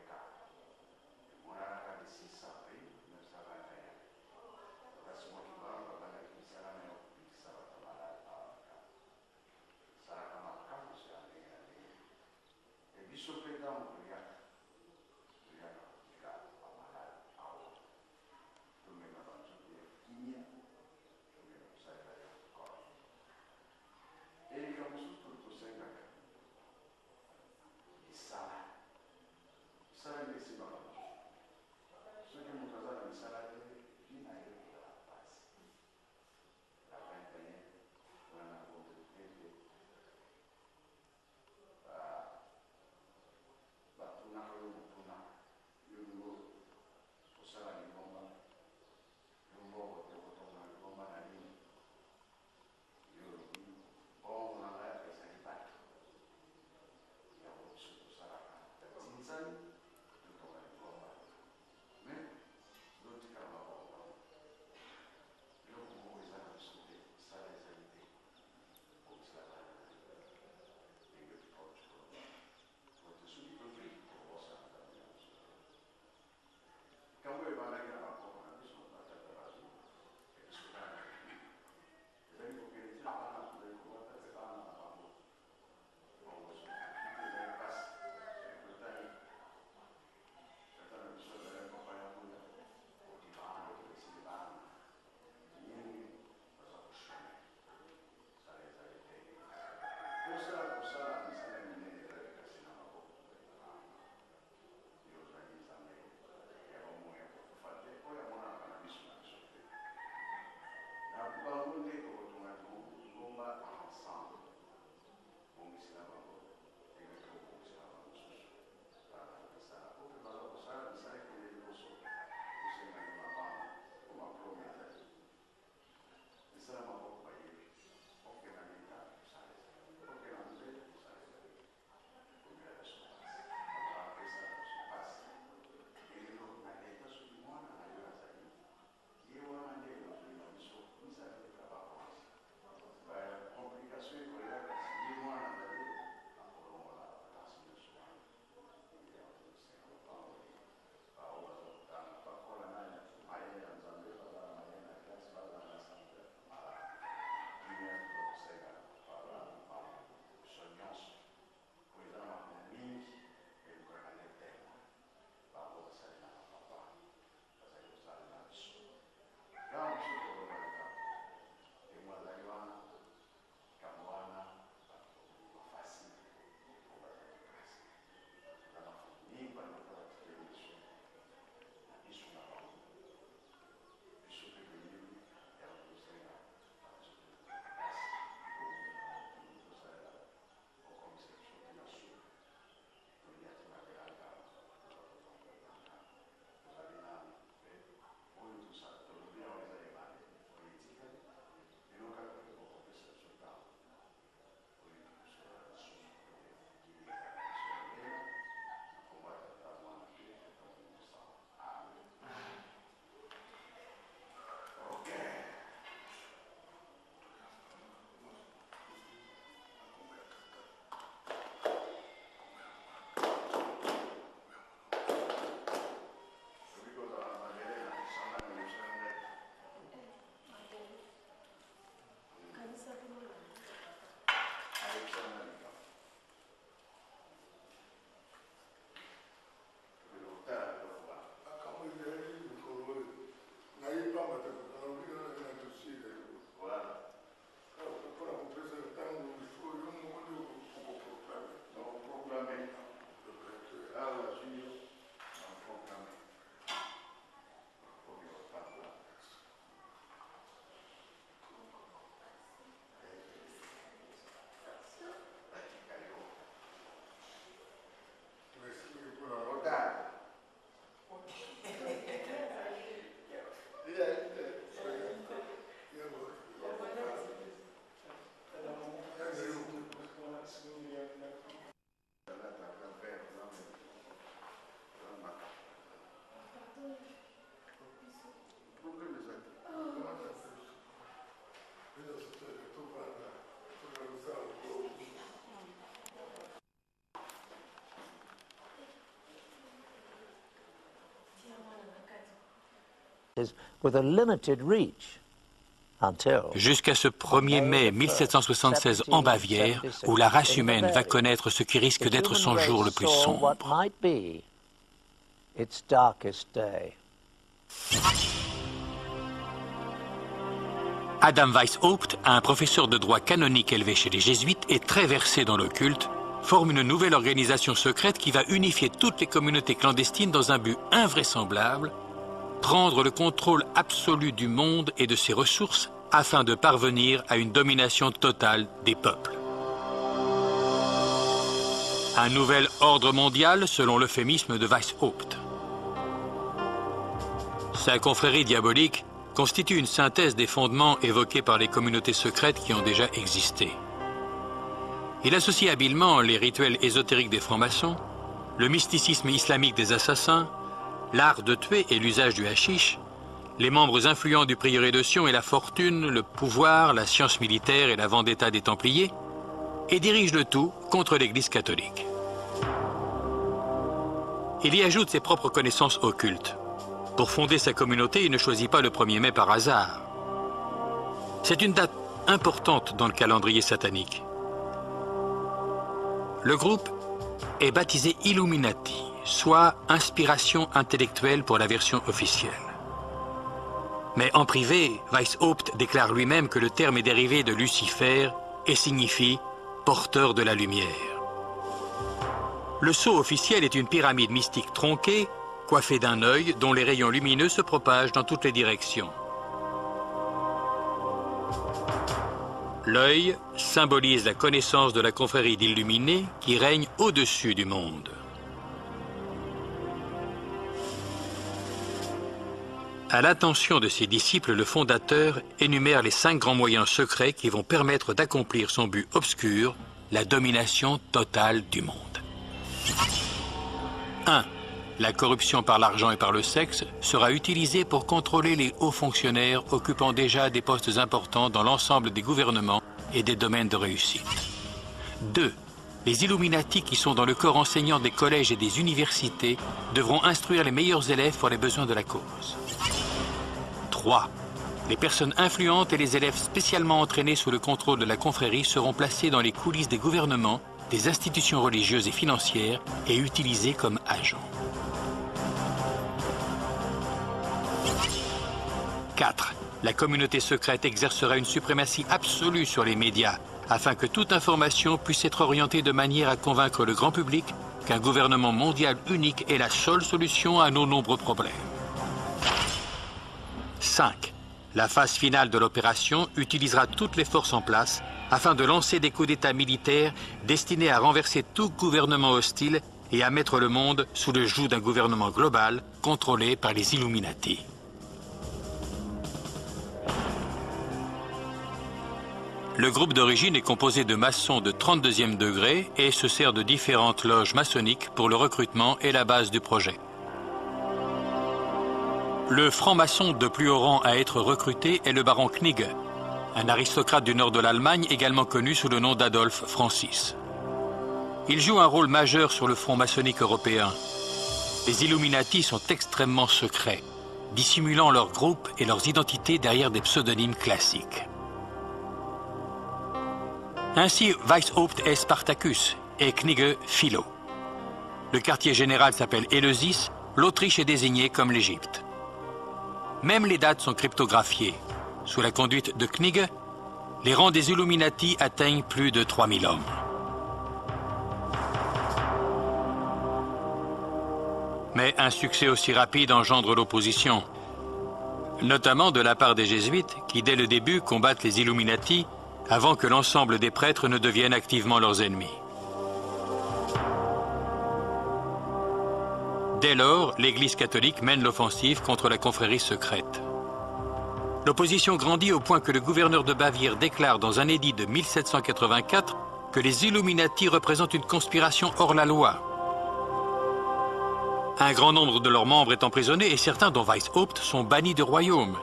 Jusqu'à ce 1er mai 1776 en Bavière, où la race humaine va connaître ce qui risque d'être son jour le plus sombre. Adam Weishaupt, un professeur de droit canonique élevé chez les jésuites et très versé dans l'occulte, forme une nouvelle organisation secrète qui va unifier toutes les communautés clandestines dans un but invraisemblable: prendre le contrôle absolu du monde et de ses ressources afin de parvenir à une domination totale des peuples. Un nouvel ordre mondial selon l'euphémisme de Weishaupt. Sa confrérie diabolique constitue une synthèse des fondements évoqués par les communautés secrètes qui ont déjà existé. Il associe habilement les rituels ésotériques des francs-maçons, le mysticisme islamique des assassins, l'art de tuer et l'usage du hashish, les membres influents du prieuré de Sion et la fortune, le pouvoir, la science militaire et la vendetta des Templiers, et dirige le tout contre l'Église catholique. Il y ajoute ses propres connaissances occultes. Pour fonder sa communauté, il ne choisit pas le 1er mai par hasard. C'est une date importante dans le calendrier satanique. Le groupe est baptisé Illuminati, soit inspiration intellectuelle pour la version officielle. Mais en privé, Weishaupt déclare lui-même que le terme est dérivé de Lucifer et signifie « porteur de la lumière ». Le sceau officiel est une pyramide mystique tronquée, coiffée d'un œil dont les rayons lumineux se propagent dans toutes les directions. L'œil symbolise la connaissance de la confrérie d'illuminés qui règne au-dessus du monde. À l'attention de ses disciples, le fondateur énumère les 5 grands moyens secrets qui vont permettre d'accomplir son but obscur, la domination totale du monde. 1. La corruption par l'argent et par le sexe sera utilisée pour contrôler les hauts fonctionnaires occupant déjà des postes importants dans l'ensemble des gouvernements et des domaines de réussite. 2. Les Illuminati qui sont dans le corps enseignant des collèges et des universités devront instruire les meilleurs élèves pour les besoins de la cause. 3. Les personnes influentes et les élèves spécialement entraînés sous le contrôle de la confrérie seront placés dans les coulisses des gouvernements, des institutions religieuses et financières et utilisés comme agents. 4. La communauté secrète exercera une suprématie absolue sur les médias afin que toute information puisse être orientée de manière à convaincre le grand public qu'un gouvernement mondial unique est la seule solution à nos nombreux problèmes. 5. La phase finale de l'opération utilisera toutes les forces en place afin de lancer des coups d'État militaires destinés à renverser tout gouvernement hostile et à mettre le monde sous le joug d'un gouvernement global contrôlé par les Illuminati. Le groupe d'origine est composé de maçons de 32e degré et se sert de différentes loges maçonniques pour le recrutement et la base du projet. Le franc-maçon de plus haut rang à être recruté est le baron Knigge, un aristocrate du nord de l'Allemagne également connu sous le nom d'Adolphe Francis. Il joue un rôle majeur sur le front maçonnique européen. Les Illuminati sont extrêmement secrets, dissimulant leurs groupes et leurs identités derrière des pseudonymes classiques. Ainsi, Weishaupt est Spartacus et Knigge Philo. Le quartier général s'appelle Éleusis, l'Autriche est désignée comme l'Égypte. Même les dates sont cryptographiées. Sous la conduite de Knigge, les rangs des Illuminati atteignent plus de 3000 hommes. Mais un succès aussi rapide engendre l'opposition, notamment de la part des jésuites qui, dès le début, combattent les Illuminati avant que l'ensemble des prêtres ne deviennent activement leurs ennemis. Dès lors, l'Église catholique mène l'offensive contre la confrérie secrète. L'opposition grandit au point que le gouverneur de Bavière déclare dans un édit de 1784 que les Illuminati représentent une conspiration hors la loi. Un grand nombre de leurs membres est emprisonné et certains, dont Weishaupt, sont bannis du royaume.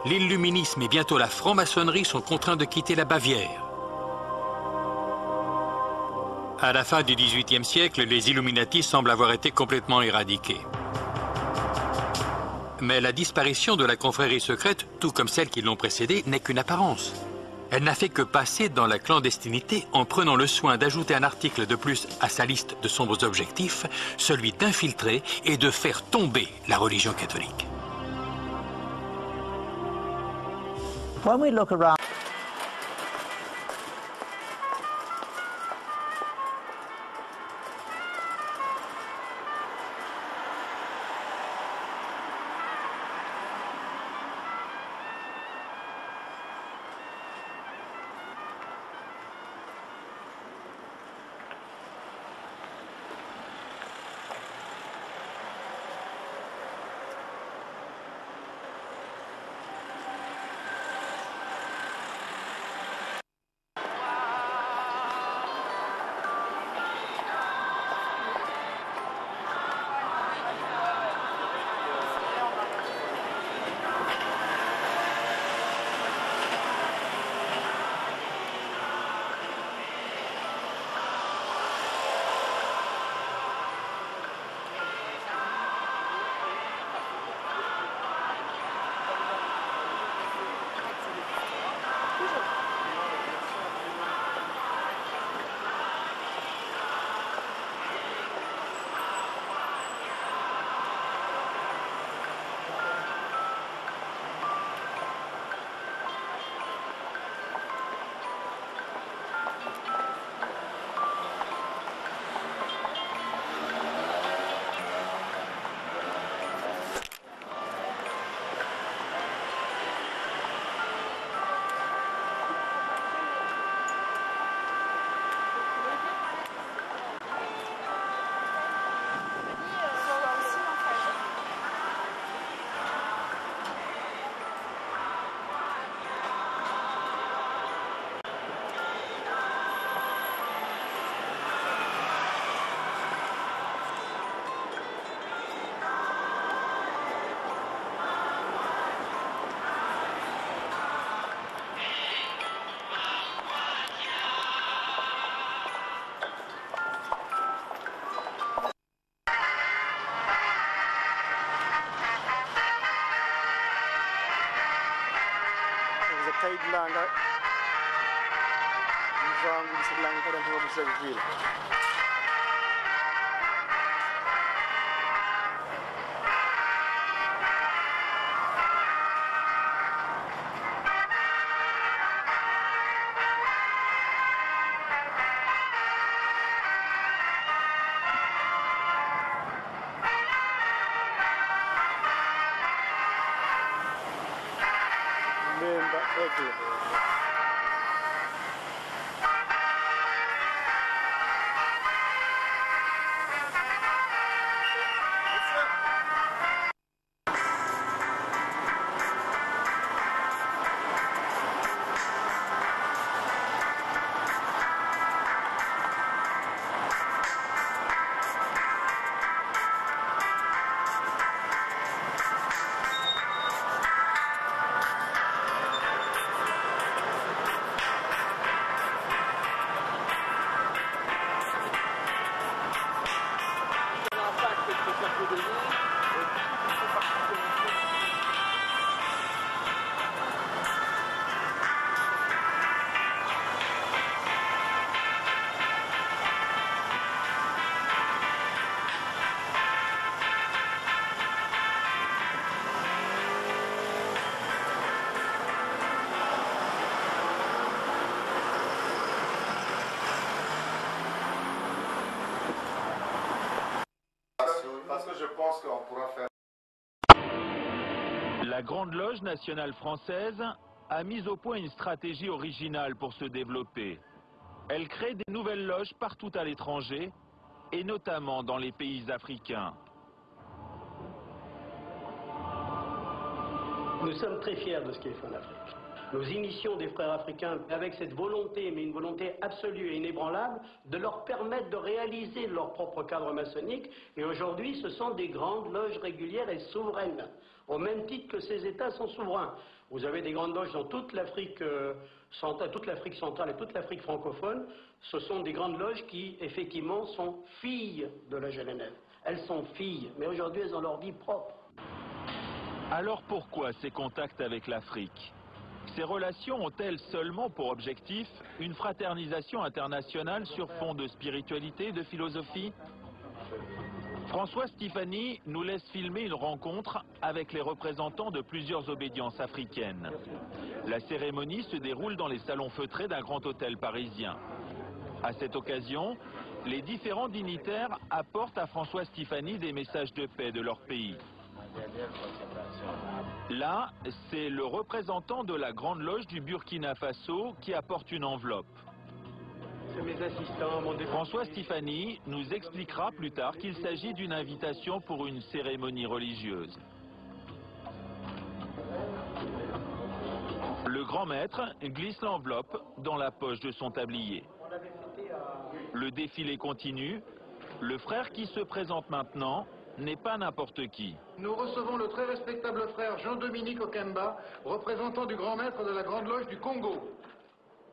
L'illuminisme et bientôt la franc-maçonnerie sont contraints de quitter la Bavière. À la fin du XVIIIe siècle, les Illuminati semblent avoir été complètement éradiqués. Mais la disparition de la confrérie secrète, tout comme celles qui l'ont précédée, n'est qu'une apparence. Elle n'a fait que passer dans la clandestinité en prenant le soin d'ajouter un article de plus à sa liste de sombres objectifs, celui d'infiltrer et de faire tomber la religion catholique. When we look around kaidlanga mvangu bisilanga kada ntoba bisavile La Grande Loge nationale française a mis au point une stratégie originale pour se développer. Elle crée des nouvelles loges partout à l'étranger, et notamment dans les pays africains. Nous sommes très fiers de ce qui est fait en Afrique. Nous initions des frères africains avec cette volonté, mais une volonté absolue et inébranlable, de leur permettre de réaliser leur propre cadre maçonnique. Et aujourd'hui, ce sont des grandes loges régulières et souveraines, au même titre que ces États sont souverains. Vous avez des grandes loges dans toute l'Afrique centrale et toute l'Afrique francophone. Ce sont des grandes loges qui, effectivement, sont filles de la GLNF. Elles sont filles, mais aujourd'hui, elles ont leur vie propre. Alors pourquoi ces contacts avec l'Afrique? Ces relations ont-elles seulement pour objectif une fraternisation internationale sur fond de spiritualité et de philosophie? François Stéphanie nous laisse filmer une rencontre avec les représentants de plusieurs obédiences africaines. La cérémonie se déroule dans les salons feutrés d'un grand hôtel parisien. À cette occasion, les différents dignitaires apportent à François Stéphanie des messages de paix de leur pays. Là, c'est le représentant de la Grande Loge du Burkina Faso qui apporte une enveloppe. Mes assistants, François Stéphanie nous expliquera plus tard qu'il s'agit d'une invitation pour une cérémonie religieuse. Le grand maître glisse l'enveloppe dans la poche de son tablier. Le défilé continue. Le frère qui se présente maintenant n'est pas n'importe qui. Nous recevons le très respectable frère Jean-Dominique Okemba, représentant du grand maître de la Grande Loge du Congo.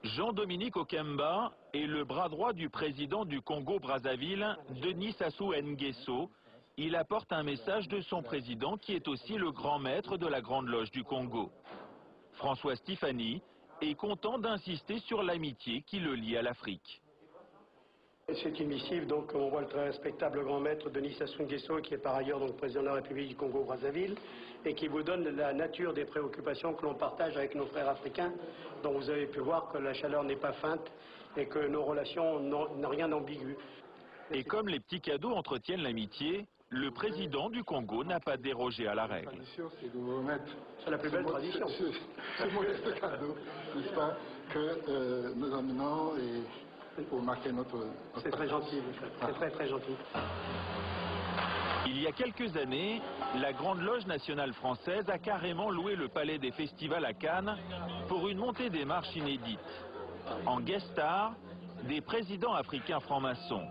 Jean-Dominique Okemba est le bras droit du président du Congo-Brazzaville, Denis Sassou Nguesso. Il apporte un message de son président qui est aussi le grand maître de la Grande Loge du Congo. François Stéphanie est content d'insister sur l'amitié qui le lie à l'Afrique. C'est une missive, donc on voit le très respectable grand maître Denis Sassou Nguesso, qui est par ailleurs donc président de la République du Congo-Brazzaville, et qui vous donne la nature des préoccupations que l'on partage avec nos frères africains, dont vous avez pu voir que la chaleur n'est pas feinte et que nos relations n'ont rien d'ambigu. Et comme les petits cadeaux entretiennent l'amitié, le président du Congo n'a pas dérogé à la règle. C'est la plus belle tradition. C'est modeste cadeau, n'est-ce pas, que nous amenons pour marquer notre... C'est très gentil, c'est très très gentil. Il y a quelques années, la Grande Loge nationale française a carrément loué le palais des festivals à Cannes pour une montée des marches inédite. En guest star, des présidents africains francs-maçons.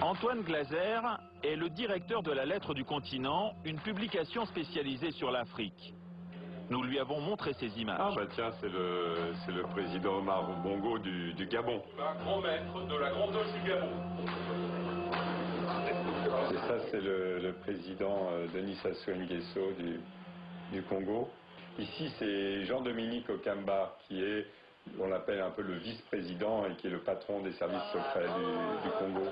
Antoine Glaser est le directeur de la Lettre du Continent, une publication spécialisée sur l'Afrique. Nous lui avons montré ces images. Ah bah tiens, c'est le président Omar Bongo du Gabon. Un grand maître de la Grande Loge du Gabon. Et ça, c'est le président Denis Sassou Nguesso du Congo. Ici, c'est Jean-Dominique Okemba, qui est, on l'appelle un peu le vice-président et qui est le patron des services secrets du Congo.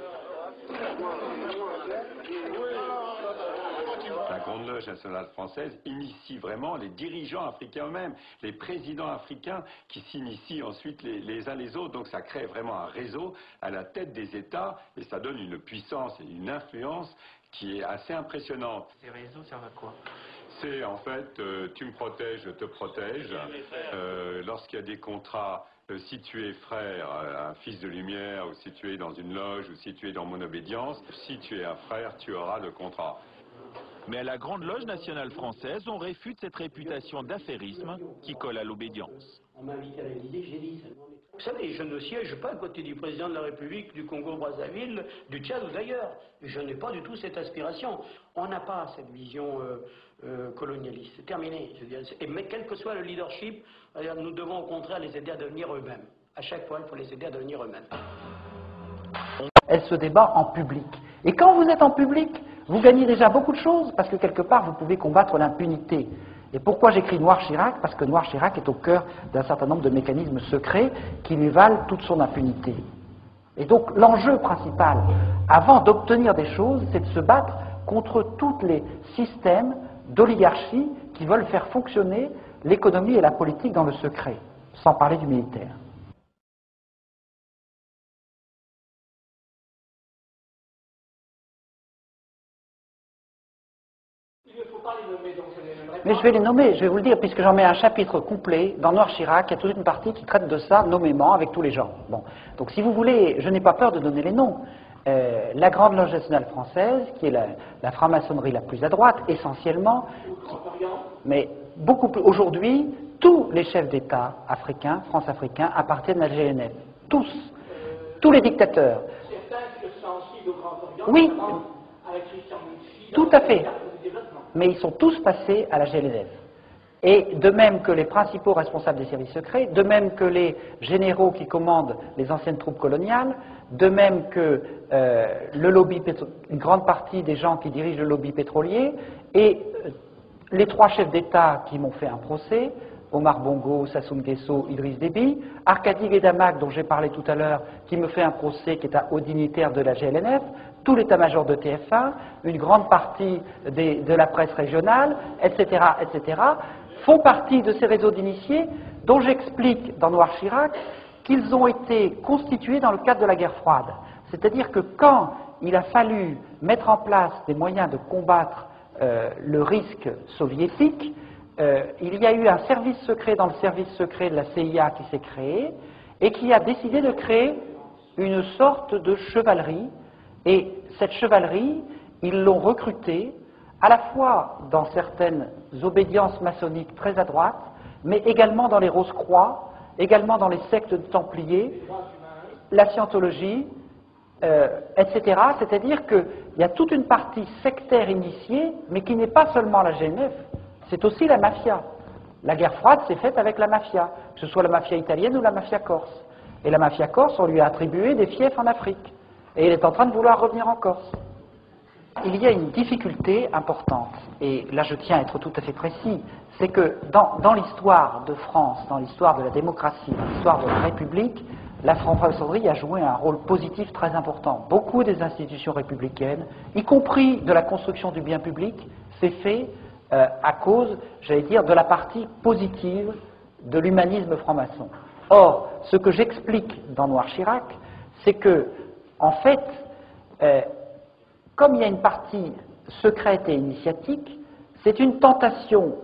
La Grande Loge nationale française initie vraiment les dirigeants africains eux-mêmes, les présidents africains qui s'initient ensuite les uns les autres. Donc ça crée vraiment un réseau à la tête des États et ça donne une puissance et une influence qui est assez impressionnante. Ces réseaux servent à quoi? C'est en fait, tu me protèges, je te protège. Lorsqu'il y a des contrats, si tu es frère, un fils de lumière, ou si tu es dans une loge, ou si tu es dans mon obédience, si tu es un frère, tu auras le contrat. Mais à la Grande Loge nationale française, on réfute cette réputation d'affairisme qui colle à l'obédience. On m'a invité à l'Élysée, j'ai dit seulement... Vous savez, je ne siège pas à côté du président de la République du Congo-Brazzaville, du Tchad ou d'ailleurs. Je n'ai pas du tout cette aspiration. On n'a pas cette vision colonialiste. C'est terminé. Je veux dire. Mais quel que soit le leadership, nous devons au contraire les aider à devenir eux-mêmes. À chaque fois, il faut les aider à devenir eux-mêmes. Elle se débat en public. Et quand vous êtes en public, vous gagnez déjà beaucoup de choses, parce que quelque part, vous pouvez combattre l'impunité. Et pourquoi j'écris Noir Chirac? Parce que Noir Chirac est au cœur d'un certain nombre de mécanismes secrets qui lui valent toute son impunité. Et donc l'enjeu principal, avant d'obtenir des choses, c'est de se battre contre tous les systèmes d'oligarchie qui veulent faire fonctionner l'économie et la politique dans le secret, sans parler du militaire. Mais je vais les nommer, je vais vous le dire, puisque j'en mets un chapitre complet dans Noir Chirac, il y a toute une partie qui traite de ça nommément avec tous les gens. Bon. Donc si vous voulez, je n'ai pas peur de donner les noms. La Grande Loge nationale française, qui est la franc-maçonnerie la plus à droite, essentiellement, mais beaucoup plus. Aujourd'hui, tous les chefs d'État africains, france-africains, appartiennent à la GNF. Tous. Tous les dictateurs. Certains qui sont sensibles au Grand Orient, oui. avec Christian Mouchy, tout à fait. Mais ils sont tous passés à la GNF. Et de même que les principaux responsables des services secrets, de même que les généraux qui commandent les anciennes troupes coloniales, de même que une grande partie des gens qui dirigent le lobby pétrolier, et les 3 chefs d'État qui m'ont fait un procès, Omar Bongo, Sassou Nguesso, Idriss Déby, Arkady Guédamac, dont j'ai parlé tout à l'heure, qui me fait un procès qui est un haut dignitaire de la GLNF, tout l'état-major de TF1, une grande partie de la presse régionale, etc., etc., font partie de ces réseaux d'initiés dont j'explique dans Noir Chirac qu'ils ont été constitués dans le cadre de la guerre froide. C'est-à-dire que quand il a fallu mettre en place des moyens de combattre le risque soviétique, il y a eu un service secret dans le service secret de la CIA qui s'est créé et qui a décidé de créer une sorte de chevalerie. Et cette chevalerie, ils l'ont recrutée à la fois dans certaines obédiences maçonniques très à droite, mais également dans les Rose-Croix, également dans les sectes de Templiers, la scientologie, etc. C'est-à-dire qu'il y a toute une partie sectaire initiée, mais qui n'est pas seulement la GNF, c'est aussi la mafia. La guerre froide s'est faite avec la mafia, que ce soit la mafia italienne ou la mafia corse. Et la mafia corse, on lui a attribué des fiefs en Afrique. Et il est en train de vouloir revenir en Corse. Il y a une difficulté importante, et là je tiens à être tout à fait précis, c'est que dans l'histoire de France, dans l'histoire de la démocratie, dans l'histoire de la République, la franc-maçonnerie a joué un rôle positif très important. Beaucoup des institutions républicaines, y compris de la construction du bien public, s'est fait à cause, j'allais dire, de la partie positive de l'humanisme franc-maçon. Or, ce que j'explique dans Noir Chirac, c'est que, en fait, comme il y a une partie secrète et initiatique, c'est une tentation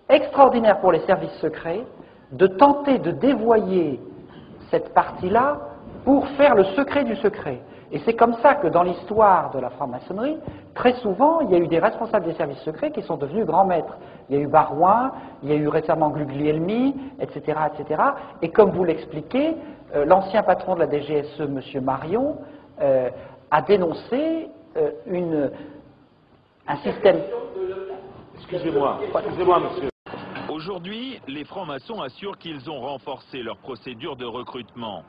extraordinaire pour les services secrets de tenter de dévoyer cette partie-là pour faire le secret du secret. Et c'est comme ça que dans l'histoire de la franc-maçonnerie, très souvent, il y a eu des responsables des services secrets qui sont devenus grands maîtres. Il y a eu Barouin, il y a eu récemment Guglielmi, etc., etc. Et comme vous l'expliquez, l'ancien patron de la DGSE, M. Marion, a dénoncé un système... Excusez-moi, monsieur. Aujourd'hui, les francs-maçons assurent qu'ils ont renforcé leur procédure de recrutement.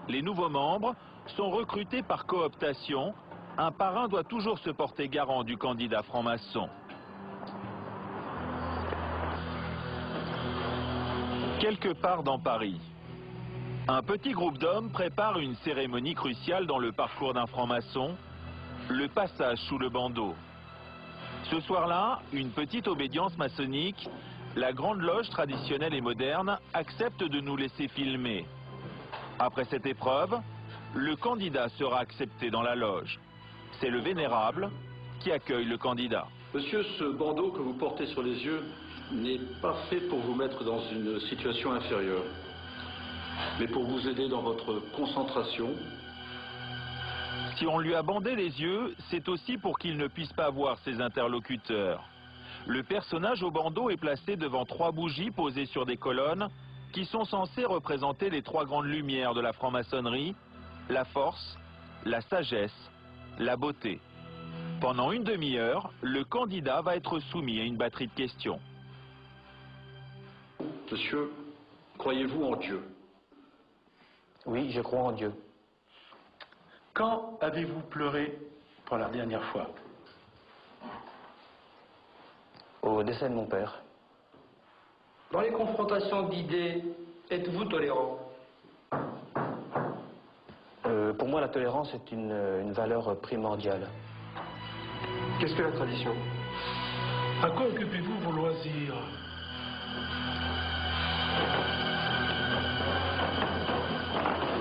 Les nouveaux membres sont recrutés par cooptation. Un parrain doit toujours se porter garant du candidat franc-maçon. Quelque part dans Paris, un petit groupe d'hommes prépare une cérémonie cruciale dans le parcours d'un franc-maçon, le passage sous le bandeau. Ce soir-là, une petite obédience maçonnique, la Grande Loge traditionnelle et moderne, accepte de nous laisser filmer. Après cette épreuve, le candidat sera accepté dans la loge. C'est le vénérable qui accueille le candidat. Monsieur, ce bandeau que vous portez sur les yeux n'est pas fait pour vous mettre dans une situation inférieure, mais pour vous aider dans votre concentration. Si on lui a bandé les yeux, c'est aussi pour qu'il ne puisse pas voir ses interlocuteurs. Le personnage au bandeau est placé devant 3 bougies posées sur des colonnes qui sont censées représenter les 3 grandes lumières de la franc-maçonnerie, la force, la sagesse, la beauté. Pendant une demi-heure, le candidat va être soumis à une batterie de questions. Monsieur, croyez-vous en Dieu? Oui, je crois en Dieu. Quand avez-vous pleuré pour la dernière fois? Au décès de mon père. Dans les confrontations d'idées, êtes-vous tolérant? Pour moi, la tolérance est une valeur primordiale. Qu'est-ce que la tradition? À quoi occupez-vous vos loisirs?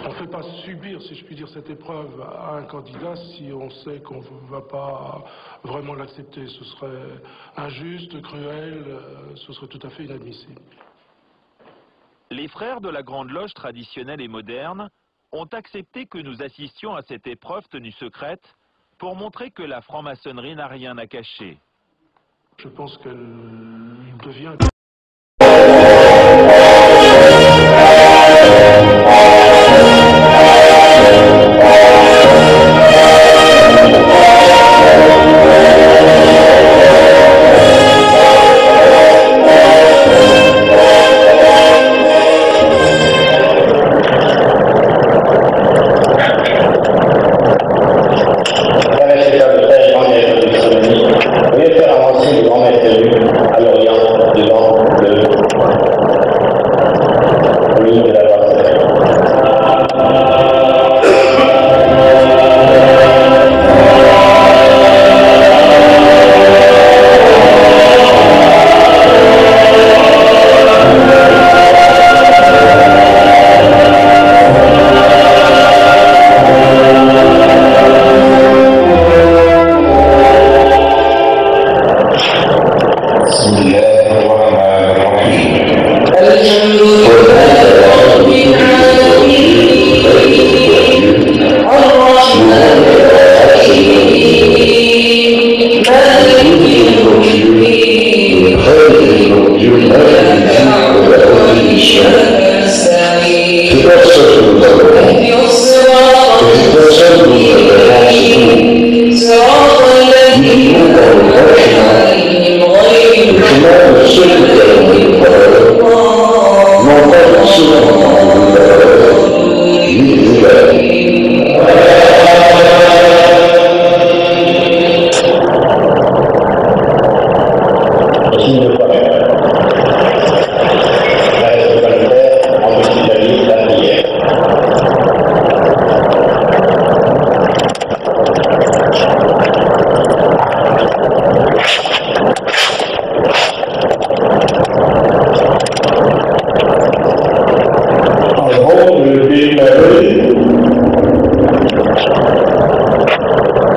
On ne fait pas subir, si je puis dire, cette épreuve à un candidat si on sait qu'on ne va pas vraiment l'accepter. Ce serait injuste, cruel, ce serait tout à fait inadmissible. Les frères de la Grande Loge traditionnelle et moderne ont accepté que nous assistions à cette épreuve tenue secrète pour montrer que la franc-maçonnerie n'a rien à cacher. Je pense qu'elle devient... Dieu notre visible de la bénédiction. C'est pour ça que nous avons. C'est pour ça que nous avons surtout. Vivons dans le bon chemin. Le chemin de ceux qui ont des valeurs, non pas de ceux qui ont des valeurs, ni des valeurs.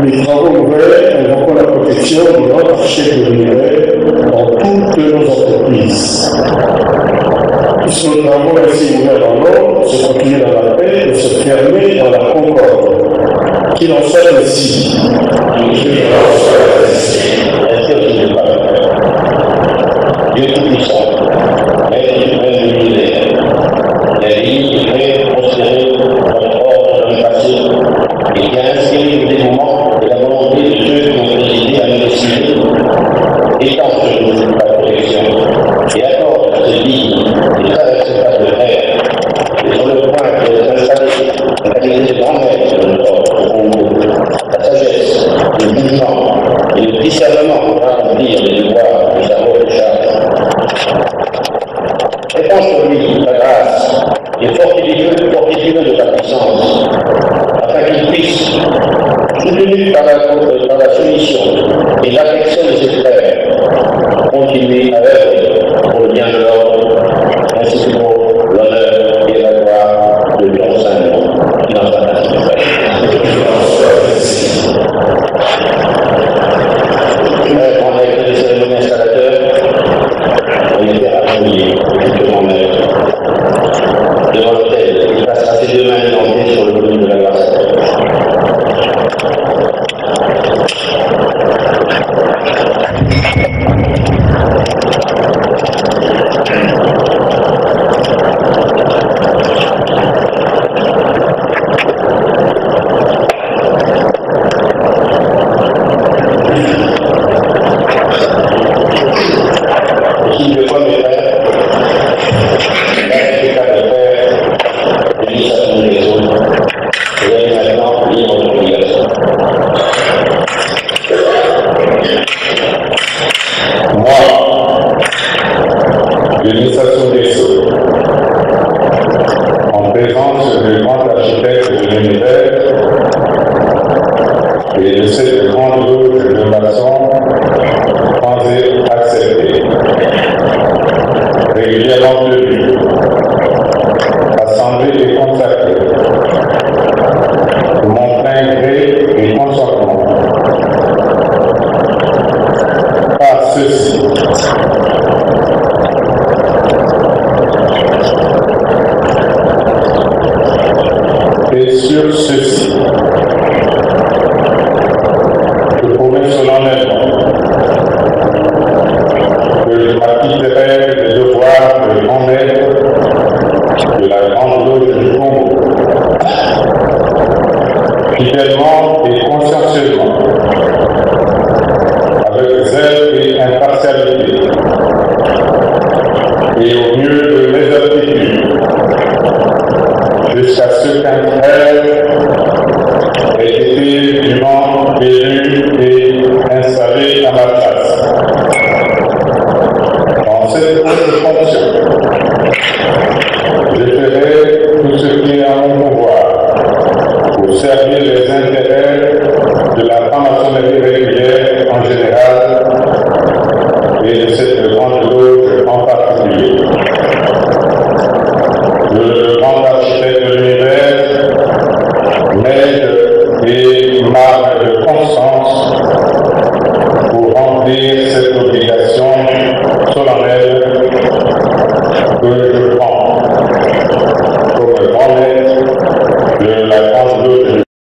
Les travaux ouverts invoquant la protection du grand architecte de l'univers dans toutes nos entreprises. Puisque nos travaux ainsi ouverts dans l'ordre, se continuer dans la paix et se fermer dans la concorde. Qu'il en soit ainsi. Dieu Tout-Puissant, Maître suprême de l'univers, la vie qui fait prospérer notre ordre dans le passé et qui a inscrit le dévouement de la volonté de ceux qui ont présidé à nos décisions, étend sur nous la protection et accorde à ce pays et traverse pas de mer et sur le point d'être installé la qualité de grand maître de notre ordre au Congo, la sagesse, le jugement et le discernement pour accomplir les devoirs de sa haute charge. Réponds sur lui, ta grâce, et fortifie-le de ta puissance, afin qu'il puisse, soutenu par la soumission et l'affection de ses frères, continuer à œuvrer pour le bien de l'ordre, ainsi que pour l'honneur et la gloire de ton Saint-Nom, qui en soit ainsi fait. On a été des cérémonies installateurs, on était accompagnés de mon maître. Devant l'autel, il passera ses deux mains étendées sur le volume de la grâce.